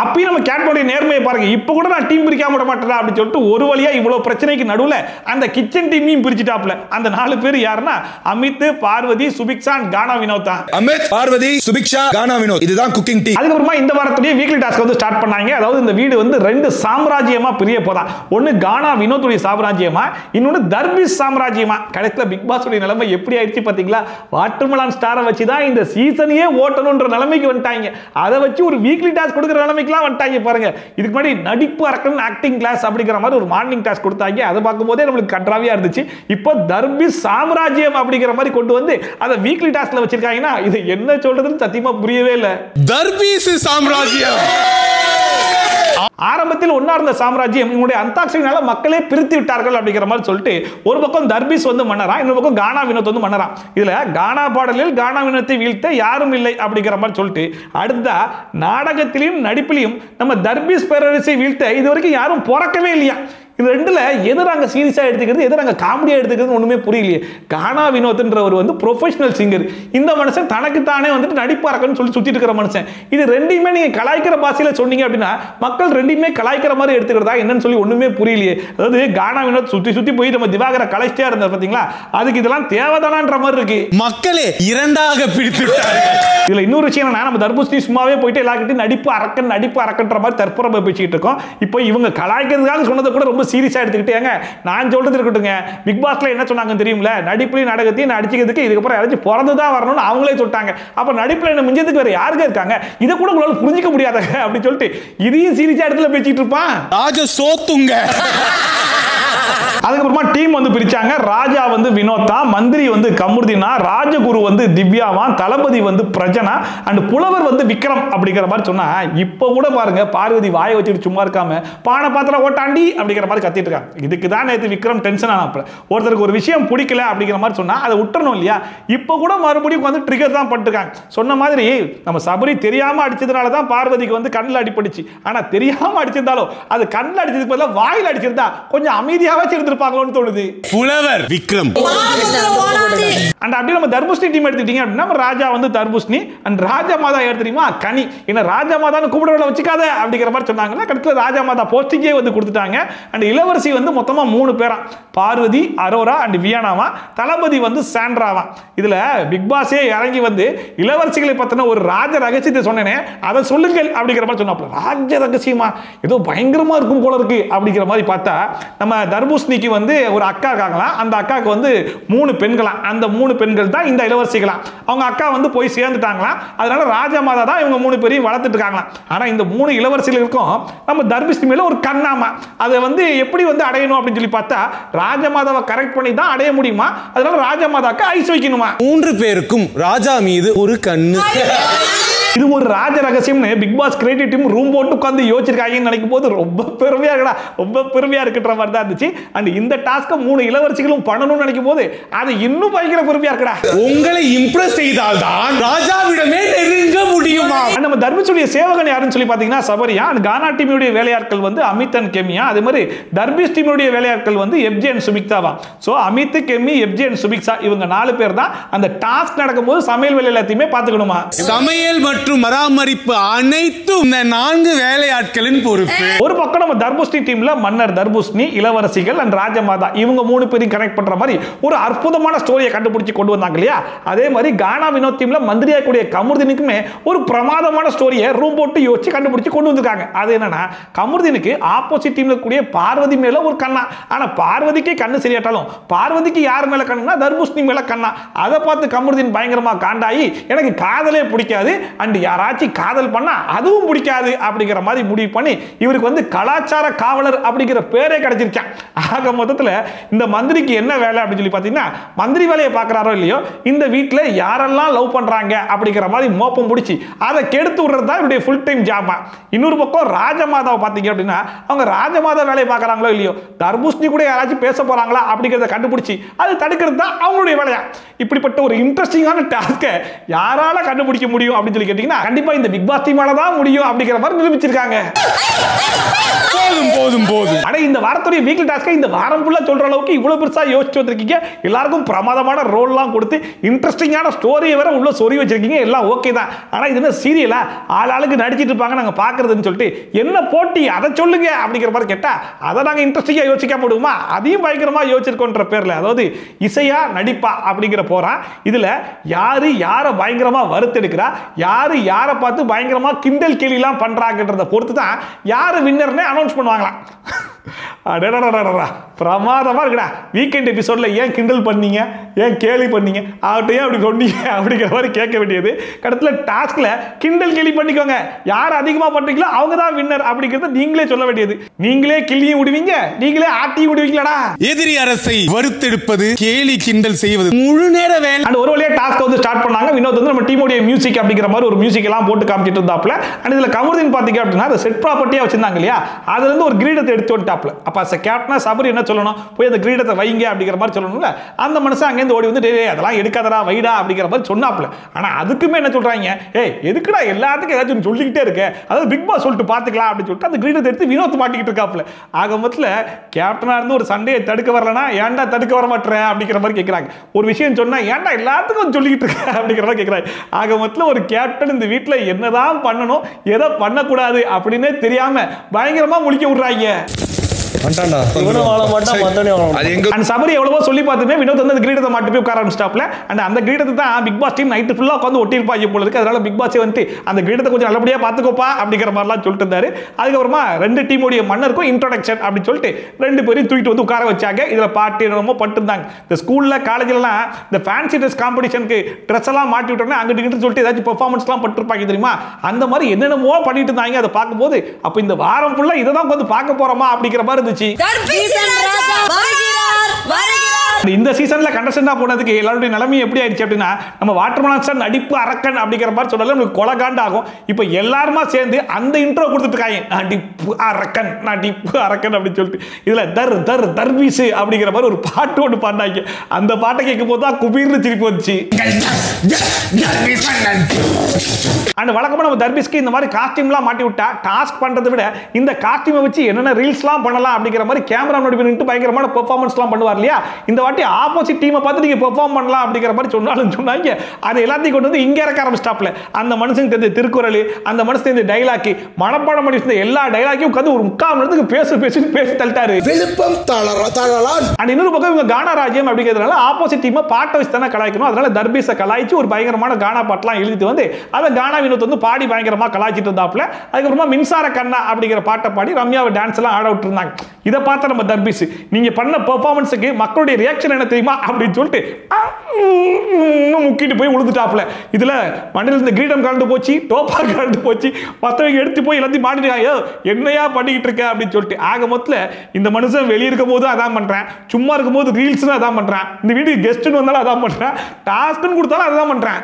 அப்பயும் நம்ம கேப்டனுடைய நேர்மையை பாருங்க, இப்ப கூட நான் டீம் பிரிக்காம விட மாட்டேன் அப்படின்னு சொல்லிட்டு ஒரு வழியா இவ்வளவு பிரச்சனைக்கு நடுவுல அந்த கிச்சன் டீமையும் பிரிச்சுட்டாப்ல. அந்த 4 பேர் யாருன்னா அமித், பார்வதி, சுபிக்ஷா, கானா வினோத் தான். அமித், பார்வதி, சுபிக்ஷா, கானா வினோத் இதுதான் குக்கிங் டீம். அதுக்கப்புறமா இந்த வாரத்துடைய வீக்லி டாஸ்க் வந்து ஸ்டார்ட் பண்ணாங்க. அதாவது இந்த வீடு வந்து 2 சாம்ராஜ்யமா பிரிய போதா, ஒன்னு கானா வினோத்துடைய சாம்ராஜ்யமா, இன்னொன்னு தர்பீஸ் சாம்ராஜ்யமா. கடைசியில் பிக் பாஸ் உடைய நிலைமை எப்படி ஆயிடுச்சு பாத்தீங்களா. வாட்டர்மெலன் ஸ்டாரை வச்சு தான் இந்த சீசனையே ஓட்டணும்ன்ற நிலைமைக்கு வந்துட்டாங்க. அதை வச்சு ஒரு வீக்லி டாஸ்க் கொடுக்குற நிலைமைக்குலாம் வந்துட்டாங்க பாருங்க. இதுக்கு முன்னாடி நடிப்பு அரக்கன் ஆக்டிங் கிளாஸ் அப்படிங்கிற மாதிரி ஒரு மார்னிங் டாஸ்க் கொடுத்தாங்க, அதை பார்க்கும்போதே நம்மளுக்கு கன்றாவியா இருந்துச்சு. இப்போ தர்பீஸ் சாம்ராஜ்யம் அப்படிங்கிற மாதிரி கொண்டு வந்து அதை வீக்லி டாஸ்க்ல வச்சிருக்காங்கன்னா இது என்ன சொல்றதுன்னு சத்தியமா புரியவே இல்லை. தர்பீஸ் சாம்ராஜ்யம் ஆரம்பத்தில் ஒன்னா இருந்த சாம்ராஜ்யம் இவங்களுடைய அந்தாக்ஷரினால மக்களே பிரித்து விட்டார்கள் அப்படிங்கிற மாதிரி சொல்லிட்டு ஒரு பக்கம் தர்பீஸ் வந்து மன்னரா, இன்னொரு பக்கம் கானா வினோத் வந்து மன்னரா. இதுல கானா பாடலில் கானா வினோத்தை வீழ்த்த யாரும் இல்லை அப்படிங்கிற மாதிரி சொல்லிட்டு அடுத்ததா நாடகத்திலையும் நடிப்பிலையும் நம்ம தர்பீஸ் பேரரசை வீழ்த்த இது வரைக்கும் யாரும் பிறக்கவே இல்லையா. இது ரெண்டுல எது நாங்க சீரியஸா எடுத்துக்கிறது எது நாங்க காமெடியா எடுத்துக்கிறது ஒண்ணுமே புரியலையே. கானா வினோத்ன்றவர் வந்து ப்ரொஃபஷனல் சிங்கர், இந்த மனுஷன் தனக்கு தானே வந்துட்டு நடிப்பாருக்குன்னு சொல்லி சுத்திட்டு இருக்கிற மனுஷன். இது ரெண்டையுமே நீங்க கலாய்க்கிற பாஷையில சொன்னீங்க அப்படின்னா மக்கள் ரெண்டையுமே கலாய்க்கிற மாதிரி எடுத்துக்கிறதா என்னன்னு சொல்லி ஒண்ணுமே புரியலையே. அதாவது கானா வினோத் சுத்தி போய் நம்ம திவாகரை கலாய்ச்சிட்டே இருந்தார் பாத்தீங்களா, அதுக்கு இதெல்லாம் தேவைதானான்ற மாதிரி இருக்கு. மக்களே இரண்டாக பிரித்து விட்டார்கள். இதுல இன்னொரு விஷயம் என்ன, நம்ம தர்பூசணி சும்மாவே போயிட்டு எல்லார்கிட்டையும் நடிப்பு அரக்கன்ற மாதிரி தற்புறமா பேசிக்கிட்டு இருக்கோம். இப்போ இவங்க கலாய்க்கிறதுக்காக சொன்னதை கூட ரொம்ப சீரியஸா எடுத்துக்கிட்டேங்க. நான் சொல்றது இருக்கட்டுங்க, பிக் பாஸ்ல என்ன சொன்னாங்க தெரியும்ல, நடிப்புலையும் நாடகத்தையும் நடிச்சுக்கிறதுக்கு இதுக்கப்புறம் யாராச்சும் பிறந்துதான் வரணும்னு அவங்களே சொல்லிட்டாங்க. அப்ப நடிப்புல என்ன மிஞ்சதுக்கு வேற யாருங்க இருக்காங்க, இதை கூட உங்களால புரிஞ்சிக்க முடியாதாங்க அப்படின்னு சொல்லிட்டு இதையும் சீரியஸா இடத்துல பேசிட்டு இருப்பான். ராஜ சோத்துங்க அதுக்கப்புறமா டீம் வந்து பிரிச்சாங்க. ராஜா வந்து வினோதா, மந்திரி வந்து கமருதீனா, ராஜகுரு வந்து திவ்யாவா, தளபதி வந்து பிரஜனா அண்ட் புலவர் வந்து விக்ரம் அப்படிங்கிற மாதிரி சொன்னா, இப்ப கூட பாருங்க பார்வதி வாயை வச்சுட்டு சும்மா இருக்காம பானை பாத்திரம் ஓட்டாண்டி அப்படிங்கிற மாதிரி கத்திட்டு இருக்காங்க. இதுக்கு தான் நேற்று விக்ரம் டென்ஷன் ஆனாப்ல. ஒருத்தருக்கு ஒரு விஷயம் பிடிக்கல அப்படிங்கிற மாதிரி சொன்னா அதை விட்டுறணும் இல்லையா? இப்ப கூட மறுபடியும் வந்து ட்ரிகர் தான் பண்ணிருக்காங்க. சொன்ன மாதிரி நம்ம சபரி தெரியாம அடிச்சதுனால தான் பார்வதிக்கு வந்து கண்ணில் அடிபட்டுச்சு. ஆனா தெரியாம அடிச்சிருந்தாலும் அது கண்ணில் அடிச்சதுக்கு பதிலா வாயில் அடிச்சிருந்தா கொஞ்சம் அமைதியாவே இருந்திருப்பாங்களோன்னு தோணுது. புலவர் விக்ரம் அண்ட் அப்படியே நம்ம தர்புஷ்ணி டீம் எடுத்துட்டீங்க அப்படின்னா நம்ம ராஜா வந்து தர்புஷ்ணி அண்ட் ராஜா மாதா எடுத்துட்டீங்கன்னா கனி. என்ன ராஜா மாதான்னு கூப்பிட வச்சுக்காத அப்படிங்கிற மாதிரி சொன்னாங்கன்னா கடைசியில் ராஜா மாதா போஸ்டிங்கே வந்து கொடுத்துட்டாங்க. அண்ட் இளவரசி வந்து மொத்தமா 3 பேரா, பார்வதி, அரோரா அண்ட் வியானாவா, தளபதி வந்து சாண்ட்ராவா. இதுல பிக் பாஸே இறங்கி வந்து இளவரசிகளை பத்தின ஒரு ராஜ ரகசியத்தை சொன்னேனே அதை சொல்லுங்கள் அப்படிங்கிற மாதிரி சொன்னாப்ல. ராஜ ரகசியமா ஏதோ பயங்கரமா இருக்கும் போல இருக்கு அப்படிங்கிற மாதிரி பார்த்தா நம்ம தர்புஷ்ணிக்கு வந்து ஒரு அக்கா இருக்காங்களாம். அந்த அக்காவுக்கு வந்து 3 பெண்களாம். அந்த 3 பெண்கள் தான் இந்த இளவரசிகளாம். அவங்க அக்கா வந்து போய் சேர்ந்துட்டாங்களாம். அதனால ராஜா மாதா தான் இவங்க 3 பேரையும் வளர்த்துட்டு இருக்காங்களாம். ஆனா இந்த 3 இளவரசிகளுக்கும் நம்ம தர்புஷ்ணி மேல ஒரு கண்ணாமா. அதை வந்து எப்படி வந்து அடையணும் அப்படின்னு சொல்லி பார்த்தா ராஜமாதாவை கரெக்ட் பண்ணி தான் அடைய முடியுமா. அதனால ராஜமாதாக்கு ஐஸ் வைக்கணுமா. 3 பேருக்கும் ராஜா மீது ஒரு கண்ணு. இது ஒரு ராஜ ரகசியம்னு Bigg Boss creative team room போட்டு உட்காந்து யோசிச்சிருக்காங்கன்னு நினைக்கும் போது ரொம்ப பெருமையா இருக்கடா, ரொம்ப பெருமையா இருக்குன்ற மாதிரி தான் இருந்துச்சு. அண்ட் இந்த டாஸ்க்கை 3 இளவரசிகளும் பண்ணணும்னு நினைக்கும் போது அது இன்னும் பயங்கர பெருமையா இருக்கடா. உங்களை இம்ப்ரெஸ் செய்தால் தான் ராஜாவிடமே நெருங்க முடியுமா. நம்ம தர்புஷ்ணியுடைய சேவகன் யாருன்னு சொல்லி பாத்தீங்கன்னா சபரியா. அண்ட் கானா டீமுடைய வேலையாட்கள் வந்து அமித் அண்ட் கெமியா. அதே மாதிரி தர்பீஸ் டீமுடைய வேலையாட்கள் வந்து எஃப்ஜே அண்ட் சுபிக்தாவா. So Amit, Kemy, FJ and Subiksha இவங்க 4 பேர் தான் அந்த டாஸ்க் நடக்கும்போது சமையல் வேலை எல்லாத்தையுமே பாத்துக்கணுமா. சமையல் மற்றும் பராமரிப்பு அனைத்தும் இந்த 4 வேலையாட்களின் பொறுப்பு. ஒரு பக்கம் நம்ம தர்புஷ்ணி டீம்ல மன்னர் தர்புஷ்ணி, இளவரசிகள் அண்ட் ராஜமாதா இவங்க 3 பேரையும் கனெக்ட் பண்ற மாதிரி ஒரு அற்புதமான ஸ்டோரியை கண்டுபிடிச்சு கொண்டு வந்தாங்க இல்லையா. அதே மாதிரி கானா வினோத் டீம்ல மந்திரியா கூடிய கமருதீனுக்குமே ஒரு பிரமாதமான ஸ்டோரியை ரூம் போட்டு யோசிச்சு கண்டுபிடிச்சு கொண்டு வந்திருக்காங்க. அது என்னன்னா கமருதீனுக்கு ஆப்போசிட் டீம்ல கூடிய பார்வதி மேல ஒரு கண்ணா. ஆனா பார்வதிக்கே கண்ணு சரியாட்டாலும் பார்வதிக்கு யார் மேல கண்ணுனா தர்புஷ்ணி மேல கண்ணா. அதை பார்த்து கமருதீன் பயங்கரமா காண்டாயி எனக்கு காதலே பிடிக்காது அண்ட் யாராச்சும் காதல் பண்ணா அதுவும் பிடிக்காது அப்படிங்கிற மாதிரி முடிவு பண்ணி இவருக்கு வந்து கலாச்சார காவலர் அப்படிங்கிற பேரே கிடைச்சிருக்கான். ஆக மொத்தத்தில் இந்த மந்திரிக்கு என்ன வேலை அப்படின்னு சொல்லி பார்த்தீங்கன்னா மந்திரி வேலையை பார்க்குறாரோ இல்லையோ இந்த வீட்டில் யாரெல்லாம் லவ் பண்ணுறாங்க அப்படிங்கிற மாதிரி மோப்பம் பிடிச்சி அதை கெடுத்து விடுறது தான் இவருடைய ஃபுல் டைம் ஜாபா. இன்னொரு பக்கம் ராஜமாதாவை பார்த்தீங்க அப்படின்னா அவங்க ராஜமாதா வேலையை பார்க்குறாங்களோ இல்லையோ தர்புஷ்ணி கூட யாராச்சும் பேச போகிறாங்களா அப்படிங்கிறத கண்டுபிடிச்சி அது தடுக்கிறது தான் அவங்களுடைய வேலையா. இப்படிப்பட்ட ஒரு இன்ட்ரெஸ்டிங்கான டாஸ்க்கை யாரால கண்டுபிடிக்க முடியும் அப்படின்னு சொல்லி கேட்டீங்கன்னா கண்டிப்பா இந்த பிக் பாஸ் டீமால தான் முடியும் அப்படிங்கிற மாதிரி நிரூபிச்சிருக்காங்க. போதும். ஆனா இந்த வாரத்துடைய வீக்லி டாஸ்க்கை இந்த வாரம் ஃபுல்லா சொல்ற அளவுக்கு இவ்வளவு பெருசா யோசிச்சு வந்திருக்கீங்க. எல்லாருக்கும் பிரமாதமான ரோல்லாம் கொடுத்து இன்ட்ரெஸ்டிங்கான ஸ்டோரியை வேற உள்ள சொறி வச்சிருக்கீங்க. எல்லாம் ஓகே தான். ஆனா இது என்ன சீரியலா ஆளாளுக்கு நடிச்சிட்டு இருப்பாங்க நாங்க பாக்குறதுன்னு சொல்லிட்டு என்ன போட்டி அதை சொல்லுங்க அப்படிங்கிற மாதிரி கேட்டா அதை நாங்க இன்ட்ரெஸ்டிங்கா யோசிக்க முடியுமா. அதையும் பயங்கரமா யோசிச்சிருக்கோன்ற பேர்ல அதாவது இசையா நடிப்பா அப்படிங்கிற போறான். இதுல யாரு யார பயங்கரமா வறுத்தெடுக்கிறா, யாரு யாரை பார்த்து பயங்கரமா கிண்டல் கேலிலாம் பண்றாங்கன்றத பொறுத்து தான் யாரு வின்னர்னு அனௌன்ஸ் பண்ணுவாங்களாம். பிரமாதமா இருக்குடா. வீக்கெண்ட் எபிசோட்ல ஏன் கிண்டல் பண்ணீங்க, ஏன் கேலி பண்ணீங்க, அவட்டையே அப்படி சொன்னீங்க அப்படிங்கிற மாதிரி கேட்க வேண்டியது. கடைசியில் டாஸ்க்ல கிண்டல் கேலி பண்ணிக்கோங்க, யார் அதிகமா பண்றீங்களோ அவங்க தான் வின்னர் அப்படிங்கிறத நீங்களே சொல்ல வேண்டியது. நீங்களே கிள்ளியும் விடுவீங்க, நீங்களே ஆட்டியும் விடுவீங்களா. எதிரி அரசை வறுத்தெடுப்பது, கேலி கிண்டல் செய்வது முழு நேர வேலை. அண்ட் ஒரு வழியா டாஸ்க் வந்து ஸ்டார்ட் பண்ணாங்க. வினோத் வந்து நம்ம டீமோட மியூசிக் அப்படிங்கிற மாதிரி ஒரு மியூசிக் எல்லாம் போட்டு காமிச்சிட்டு இருந்தாப்ல. அண்ட் இதுல கமருதீன் பாத்தீங்க அப்படின்னா அந்த செட் ப்ராப்பர்ட்டியா வச்சிருந்தாங்க இல்லையா, அதுல இருந்து ஒரு கிரீடத்தை எடுத்து வந்துட்டாப்ல. அப்ப கேப்டனா சபரி என்ன சொல்லணும், போய் அந்த கிரீடத்தை வைங்க அப்படிங்கிற மாதிரி சொல்லணும்ல. அந்த மனுஷன் அங்கேருந்து ஓடி வந்து அதெல்லாம் எடுக்காதடா வைடா அப்படிங்கிற மாதிரி சொன்னாப்ல. ஆனா அதுக்குமே என்ன சொல்றாங்க, ஏய் எதுக்குடா எல்லாத்துக்கும் ஏதாச்சும் சொல்லிக்கிட்டே இருக்க, அதாவது பிக் பாஸ் சொல்லிட்டு பாத்துக்கலாம் அப்படின்னு சொல்லிட்டு அந்த கிரீடத்தை எடுத்து வினோத் மாட்டிக்கிட்டு இருக்காப்ல. ஆக மொத்தத்துல கேப்டனா இருந்து ஒரு சண்டையை தடுக்க வரலனா ஏன்டா தடுக்க வர மாட்டேன் அப்படிங்கிற மாதிரி கேட்கறாங்க. ஒரு விஷயம் சொன்னா ஏன்டா எல்லாத்துக்கும் சொல்லிக்கிட்டு இருக்க அப்படிங்கிற மாதிரி கேட்கறாங்க. ஆக மொத்தத்துல ஒரு கேப்டன் இந்த வீட்டுல என்னதான் பண்ணணும் எதை பண்ணக்கூடாது அப்படின்னு தெரியாம பயங்கரமா முழிக்க விடுறாங்க. சபரி எவ்வளவோ சொல்லி பார்த்துமே வினோத் வந்து அந்த கிரீடத்தை மாட்டி போய் உட்கார ஆரம்பிச்சிட்டாப்ல. அந்த கிரீடத்தை தான் பிக் பாஸ் டீம் நைட்டு ஃபுல்லா உட்காந்து ஒட்டிருப்பாங்க போல இருக்கு. அதனால பிக் பாஸ் வந்து அந்த கிரீடத்தை கொஞ்சம் நல்லபடியா பாத்துக்கோப்பா அப்படிங்கிற மாதிரிலாம் சொல்லிட்டு இருந்தாரு. அதுக்கப்புறமா 2 டீமோடைய மன்னருக்கும் இன்ட்ரோடக்ஷன் அப்படின்னு சொல்லிட்டு 2 பேரையும் தூக்கிட்டு வந்து உட்கார வச்சாங்க. இதுல பாட்டு என்னமோ பட்டு இருந்தாங்க. இந்த ஸ்கூல்ல காலேஜ்லாம் இந்த ஃபேன்சி ட்ரெஸ் காம்படிஷனுக்கு ட்ரெஸ் எல்லாம் மாட்டி விட்டோம்னா அங்கிட்டு சொல்லிட்டு ஏதாச்சும் பெர்ஃபார்மன்ஸ் எல்லாம் பட்டிருப்பாங்க தெரியுமா. அந்த மாதிரி என்னென்னமோ பண்ணிட்டு இருந்தாங்க. அதை பார்க்கும்போது அப்ப இந்த வாரம் ஃபுல்லா இதை தான் வந்து பார்க்க போறோமா அப்படிங்கிற மாதிரி இருந்துச்சு. இந்த சீசன்ல கண்டஸ்டன்டா போனதுக்கு எல்லாருடைய நிலைமை எப்படி ஆயிடுச்சு அப்படின்னா, நம்ம வாட்டர்மேலன் சார் நடிப்பு அரக்கன் அப்படிங்கிற மாதிரி சொன்னாலும் நமக்கு கொலகாண்ட் ஆகும். இப்போ எல்லாருமா சேர்ந்து அந்த இன்ட்ரோ கொடுத்துட்டு இருக்காங்க, நடிப்பு அரக்கன் நடிப்பு அரக்கன் அப்படின்னு சொல்லிட்டு. இதுல தர் தர் தர்பீஸ் அப்படிங்கிற மாதிரி ஒரு பாட்டு ஒன்று பாடினாங்க. அந்த பாட்டை கேட்கும் போது தான் குபீர்னு திருப்பி வந்துச்சு. அண்ட் வழக்கமாக நம்ம தர்பீஸ்க்கு இந்த மாதிரி காஸ்டியூம்லாம் மாட்டி விட்டா டாஸ்க் பண்றதை விட இந்த காஸ்டியூமை வச்சு என்னென்ன ரீல்ஸ்லாம் பண்ணலாம் அப்படிங்கிற மாதிரி கேமரா முன்னாடி நின்று பயங்கரமான பெர்ஃபார்மன்ஸ்லாம் பண்ணுவார் இல்லையா. இந்த வாட்டி ஆப்போசிட் டீமை பார்த்து நீங்க பெர்ஃபார்ம் பண்ணலாம் அப்படிங்கிற மாதிரி சொன்னாங்க. அது எல்லாத்தையும் கொண்டு வந்து இங்க இறக்க ஆரம்பிச்சிட்டாப்ல. அந்த மனுஷன் தெரிஞ்ச திருக்குறள், அந்த மனுஷன் தெரிஞ்ச டைலாக், மனப்பாடம் பண்ணி இருந்த எல்லா டைலாக்கையும் உட்காந்து ஒரு 3/4 மணி நேரத்துக்கு பேசி தள்ளிட்டாரு. இன்னொரு பக்கம் இவங்க கானா ராஜ்யம் அப்படிங்கிறதுனால ஆப்போசிட் டீமை பாட்டை வச்சு தானே கலாய்க்கணும். அதனால தர்பீஸை கலாய்ச்சி ஒரு பயங்கரமான கானா பாட்டெல்லாம் எழுதிட்டு வந்து அதை கானா வினோத் வந்து பாடி பயங்கரமா கலாய்ச்சிட்டு இருந்தாப்ல. அதுக்கப்புறமா மின்சார கண்ணா அப்படிங்கிற பாட்டை பாடி ரம்யாவை டான்ஸ் எல்லாம் ஆட விட்டு இருந்தாங்க. இதை பார்த்த நம்ம தர்பீஸ், நீங்க பண்ண பெர்ஃபார்மன்ஸுக்கு மக்களுடைய ரியாக்ஷன் என்ன தெரியுமா அப்படின்னு சொல்லிட்டு முக்கிட்டு போய் விழுந்துட்டாப்ல. இதுல மண்ணில் இருந்த கிரீடம் கலந்து போச்சு, டோப்பா கலந்து போச்சு, மற்றவங்க எடுத்து போய் எல்லாத்தையும் மாட்டிருக்காங்க. என்னையா பண்ணிக்கிட்டு இருக்க அப்படின்னு சொல்லிட்டு. ஆக மொத்தத்துல இந்த மனுஷன் வெளியே இருக்கும் போது அதான் பண்றேன், சும்மா இருக்கும் போது ரீல்ஸ் அதான் பண்றேன், இந்த வீட்டுக்கு கெஸ்ட் வந்தாலும் அதான் பண்றேன், டாஸ்க் கொடுத்தாலும் அதான் பண்றேன்.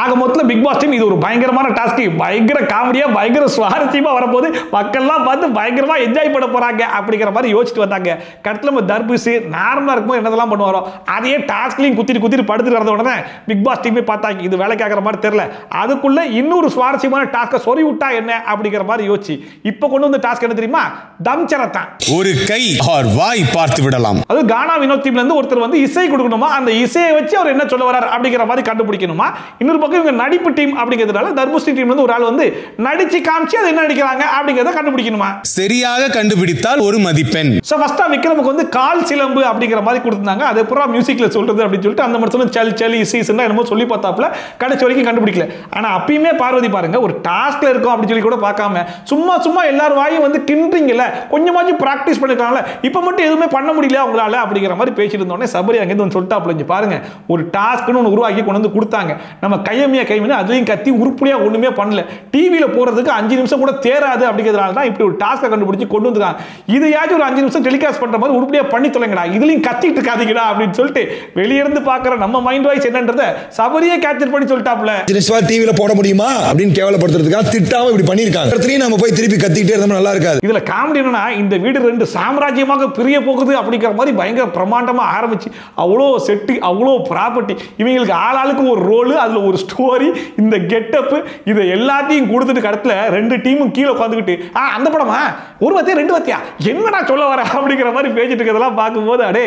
ஆக மொத்தத்துல பிக் பாஸ் டீம் இது ஒரு பயங்கரமான டாஸ்க், பயங்கர காமெடியா பயங்கர சுவாரஸ்யமா வரப்போது, மக்கள்லாம் பார்த்து பயங்கரமா என்ஜாய் பண்ண போறாங்க அப்படிங்கிற மாதிரி யோசிச்சுட்டு வந்தாங்க. கட்டத்துல நம்ம தர்பீஸ் நார்மலா இருக்கும்போது என்னதெல்லாம் பண்ணுவாரோ அதையே டாஸ்க்லையும் குத்திட்டு படுத்துட்டு வரத உடனே பிக் பாஸ் டீமே பார்த்தாங்க இது வேலைக்கு ஆகிற மாதிரி தெரியல, அதுக்குள்ள இன்னொரு சுவாரஸ்யமான டாஸ்கை சொறி விட்டா என்ன அப்படிங்கிற மாதிரி யோசிச்சு இப்ப கொண்டு வந்த டாஸ்க் என்ன தெரியுமா, தம் சரத்தான். ஒரு கை ஆர் வாய் பார்த்து விடலாம். அது கானா வினோத் டீம்ல இருந்து ஒருத்தர் வந்து இசை கொடுக்கணுமா, அந்த இசையை வச்சு அவர் என்ன சொல்ல வரார் அப்படிங்கிற மாதிரி கண்டுபிடிக்கணுமா. இன்னொரு பக்கம் இவங்க நடிப்பு டீம் அப்படிங்கிறதுனால தர்பூசணி டீம்ல இருந்து ஒரு ஆள் வந்து நடிச்சு காமிச்சு அது என்ன நடிக்கிறாங்க அப்படிங்கறத கண்டுபிடிக்கணுமா. சரியாக கண்டுபிடித்தால் ஒரு மதிப்பெண். சோ ஃபர்ஸ்டா விக்ரமுக்கு வந்து கால் சிலம்பு அப்படிங்கிற மாதிரி கொடுத்திருந்தாங்க. அது பூரா மியூசிக்ல சொல்றது அப்படின்னு சொல்லிட்டு அந்த மனுஷன் சல் சல் இசைஸ்னா என்னமோ சொல்லி பார்த்தாப்ல, கடைசி வரைக்கும் கண்டுபிடிக்கல. ஆனா அப்பயுமே பார்வதி பாருங்க, ஒரு டாஸ்க்ல இருக்கும் அப்படின்னு சொல்லி கூட பார்க்காம சும்மா எல்லாரும் வாயும் வந்து கிண்டுறீங்கல, கொஞ்சமாச்சும் பிராக்டிஸ் பண்ணிருக்காங்கல, இப்ப மட்டும் எதுவுமே பண்ண முடியல அவங்களால அப்படிங்கிற மாதிரி பேசிட்டு இருந்தோடனே சபரி அங்க வந்து சொல்லிட்டாப்ல, இங்க பாருங்க ஒரு டாஸ்க்னு ஒன்று உருவாக்கி கொண்டு வந்து கொடுத்தாங்க, நம்ம கையமையா அதுலயும் கத்தி உருப்படியா ஒண்ணுமே பண்ணல, டிவியில போறதுக்கு 5 நிமிஷம் கூட தேராது அப்படிங்கிறதுனால தான் இப்படி ஒரு டாஸ்கை கண்டுபிடிச்சு கொண்டு வந்துருக்காங்க. இதையாச்சும் ஒரு 5 நிமிஷம் டெலிகாஸ்ட் பண்ற மாதிரி உருப்படியா பண்ணி தொலைங்கடா, இதுலயும் கத்திட்டு இருக்காதீங்கடா அப்படின்னு சொல்லிட்டு வெளியிருந்து பாக்குற நம்ம மைண்ட் வாய்ஸ் என்னன்றத சபரியே கேப்சர் பண்ணி சொல்லிட்டாப்ல. டிவியில போட முடியுமா அப்படின்னு கேவலப்படுத்துறதுக்காக திட்டாம இப்படி பண்ணிருக்காங்க. நம்ம போய் திருப்பி கத்திட்டே இருந்தா நல்லா இருக்காது. இதுல காமெடி என்னன்னா, இந்த வீடு 2 சாம்ராஜ்யமாக பிரிய போகுது அப்படிங்கிற மாதிரி பயங்கர பிரமாண்டமா ஆரம்பிச்சு அவ்வளோ செட்டு அவ்வளோ ப்ராப்பர்ட்டி, இவங்களுக்கு ஆளாளுக்கு ஒரு ரோல், அதுல ஒரு ஸ்டோரி, இந்த கெட்டப், இதை எல்லாத்தையும் கொடுத்துட்டு கடத்துல 2 டீமும் கீழே உட்காந்துக்கிட்டு அந்த படமா ஒரு வத்தியா 2 வத்தியா என்னடா சொல்ல வர அப்படிங்கிற மாதிரி பேசிட்டு இருக்கிறதெல்லாம் பார்க்கும்போது அடே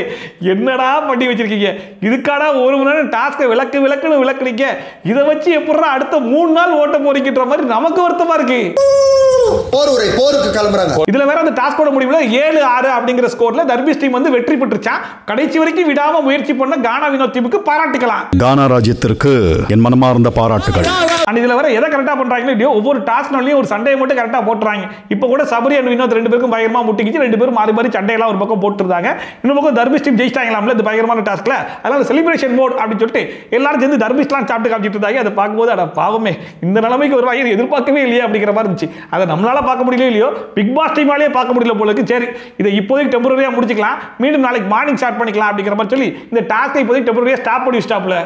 என்னடா பண்ணி வச்சிருக்கீங்க, இதுக்காடா 1 மணி நேரம் டாஸ்கை விளக்குன்னு விளக்குறீங்க, இதை வச்சு எப்படா அடுத்த 3 நாள் ஓட்ட போறீங்கன்ற மாதிரி நமக்கு வருத்தமா இருக்கு. போருக்கு கிளம்புறாங்க. இதுல வேற அந்த டாஸ்கோட முடிவுல 7-6 அப்படிங்கிற ஸ்கோர்ல தர்பீஸ் டீம் வந்து வெற்றி பெற்றுச்சான். கடைசி வரைக்கும் விடாம முயற்சி பண்ண கானா வினோத் டீமுக்கு பாராட்டுக்கலாம். கானா ராஜ்யத்திற்கு என் மனமார்ந்த பாராட்டுகள். இதுல வேற எதை கரெக்டா பண்றாங்களோ இல்லையோ ஒவ்வொரு டாஸ்க்னாலையும் ஒரு சண்டையை மட்டும் கரெக்டா போட்டுறாங்க. இப்ப கூட சபரி அண்ட் வினோத் 2 பேருக்கும் பயங்கரமா முட்டிக்கிச்சு, 2 பேரும் மாறி சண்டையெல்லாம் ஒரு பக்கம் போட்டுருந்தாங்க. இன்னொரு பக்கம் தர்பீஸ் டீம் ஜெயிச்சிட்டாங்களாம்ல இந்த பயங்கரமான டாஸ்க்ல, அதனால செலிப்ரேஷன் மோட் அப்படின்னு சொல்லிட்டு எல்லாரும் சேர்ந்து தர்பீஸ்லாம் சாப்பிட்டு காமிச்சிட்டு இருந்தாங்க. அதை பார்க்கும்போது அட பாவமே இந்த நிலைமைக்கு ஒரு வாய் எதிர்பார்க்கவே இல்லையா அப்படிங்கிற மாதிரி இருந்துச்சு. அதை நம்மளால பார்க்க முடியல இல்லையோ, பிக் பாஸ் டீமாலேயே பார்க்க முடியல போல இருக்கு. சரி இதை இப்போதைக்கு டெம்பரரியா முடிச்சுக்கலாம், மீண்டும் நாளைக்கு மார்னிங் ஸ்டார்ட் பண்ணிக்கலாம் அப்படிங்கிற மாதிரி சொல்லி இந்த டாஸ்கை இப்போதைக்கு டெம்பரரியா ஸ்டாப் பண்ணி ஸ்டாப்ல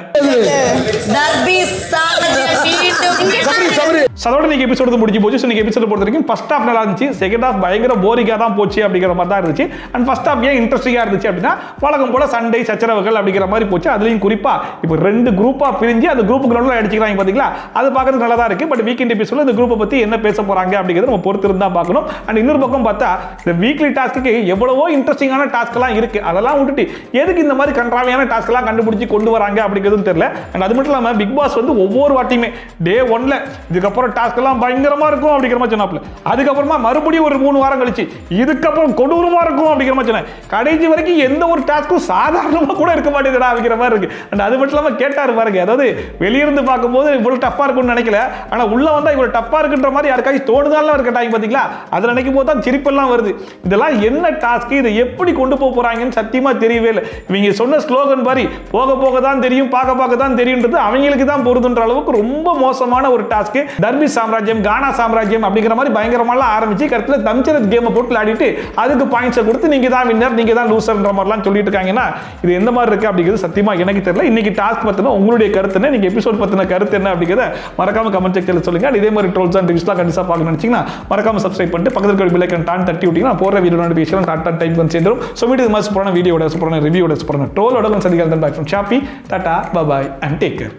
அதோட நீங்க எபிசோடு முடிஞ்சு போச்சு. நீங்க எபிசோடு பொறுத்த வரைக்கும் ஃபர்ஸ்ட் ஹாஃப் நல்லா இருந்துச்சு, செகண்ட் ஹாஃப் பயங்கர போரிங்கா தான் போச்சு அப்படிங்கிற மாதிரி தான் இருந்துச்சு. அண்ட் ஃபர்ஸ்ட் ஹாஃப் ஏன் இன்ட்ரெஸ்டிங்கா இருந்துச்சு அப்படின்னா வழக்கம் போல சண்டை சச்சரவுகள் அப்படிங்கிற மாதிரி போச்சு. அதுலயும் குறிப்பா இப்போ 2 குரூப்பா பிரிஞ்சு அந்த குரூப்புக்குள்ள அடிச்சுக்கிறாங்க பாத்தீங்களா, அது பார்க்கறதுக்கு நல்லா தான் இருக்கு. பட் வீக்கெண்ட் எபிசோட்ல இந்த குரூப்பை பத்தி என்ன பேச போறாங்க அப்படிங்கிறது நம்ம பொறுத்து இருந்தா பார்க்கணும். அண்ட் இன்னொரு பக்கம் பார்த்தா இந்த வீக்லி டாஸ்க்கு எவ்வளவோ இன்ட்ரெஸ்டிங்கான டாஸ்க் எல்லாம் இருக்கு, அதெல்லாம் விட்டுட்டு எதுக்கு இந்த மாதிரி கண்ட்ராவியான டாஸ்க் எல்லாம் கண்டுபிடிச்சு கொண்டு வராங்க அப்படிங்கிறதும் தெரியல. அண்ட் அது மட்டும் இல்லாம பிக் பாஸ் வந்து ஒவ்வொரு வாட்டியுமே டே 1ல இதுக்கப்புறம் டாஸ்க் எல்லாம் பயங்கரமா இருக்கும் அப்படிங்கிற மாதிரி சொன்னாப்ல, அதுக்கப்புறமா மறுபடியும் ஒரு 3 வாரம் கழிச்சு இதுக்கப்புறம் கொடூரமா இருக்கும் அப்படிங்கிற மாதிரி சொன்னேன். கடைசி வரைக்கும் எந்த ஒரு டாஸ்க்கும் சாதாரணமா கூட இருக்க மாட்டேங்குதுடா அப்படிங்கிற மாதிரி இருக்கு. அண்ட் அது மட்டும் இல்லாம கேட்டாரு பாருங்க, அதாவது வெளியிருந்து பார்க்கும்போது இவ்வளவு டஃப்பா இருக்கும்னு நினைக்கல, ஆனா உள்ள வந்தா இவ்வளவு டஃப்பா இருக்குன்ற மாதிரி யாருக்காச்சும் தோணுதால இருக்கட்டாங்க பாத்தீங்களா, அதை நினைக்கும் போது தான் சிரிப்பெல்லாம் வருது. இதெல்லாம் என்ன டாஸ்க், இதை எப்படி கொண்டு போக போறாங்கன்னு சத்தியமா தெரியவே இல்லை. இவங்க சொன்ன ஸ்லோகன் மாதிரி போக போக தான் தெரியும், பார்க்க தான் தெரியும்ன்றது அவங்களுக்கு தான் பொருதுன்ற அளவுக்கு ரொம்ப மோசமான ஒரு டாஸ்க். தர்பீஸ் கல்வி சாம்ராஜ்யம், கானா சாம்ராஜ்யம் அப்படிங்கிற மாதிரி பயங்கரமாலாம் ஆரம்பிச்சு கருத்துல தம்சரத் கேமை போட்டு விளையாடிட்டு அதுக்கு பாயிண்ட்ஸை கொடுத்து நீங்க தான் வின்னர், நீங்க தான் லூசர்ன்ற மாதிரிலாம் சொல்லிட்டு இருக்காங்கன்னா இது எந்த மாதிரி இருக்கு அப்படிங்கிறது சத்தியமா எனக்கு தெரியல. இன்னைக்கு டாஸ்க் பத்தின உங்களுடைய கருத்து என்ன, நீங்க எபிசோட் பத்தின கருத்து என்ன அப்படிங்கிறத மறக்காம கமெண்ட் செக்ஷன்ல சொல்லுங்க. இதே மாதிரி ட்ரோல்ஸ் அண்ட் ரிவ்யூஸ்லாம் கண்டிப்பா பார்க்கணும்னு நினைச்சீங்கன்னா மறக்காம சப்ஸ்கிரைப் பண்ணிட்டு பக்கத்துல இருக்க பெல் ஐகான் டான் தட்டி விட்டீங்கன்னா போற வீடியோ நோட்டிஃபிகேஷன் டாடா டைம் வந்து சேர்ந்துரும். சோ மீட் இது மாதிரி சூப்பரான வீடியோட சூப்பரான ரிவ்யூவோட சூப்பரான ட்ரோலோட நான் சந்திக்கிறேன். Bye from Shoppy, tata, bye bye and take care.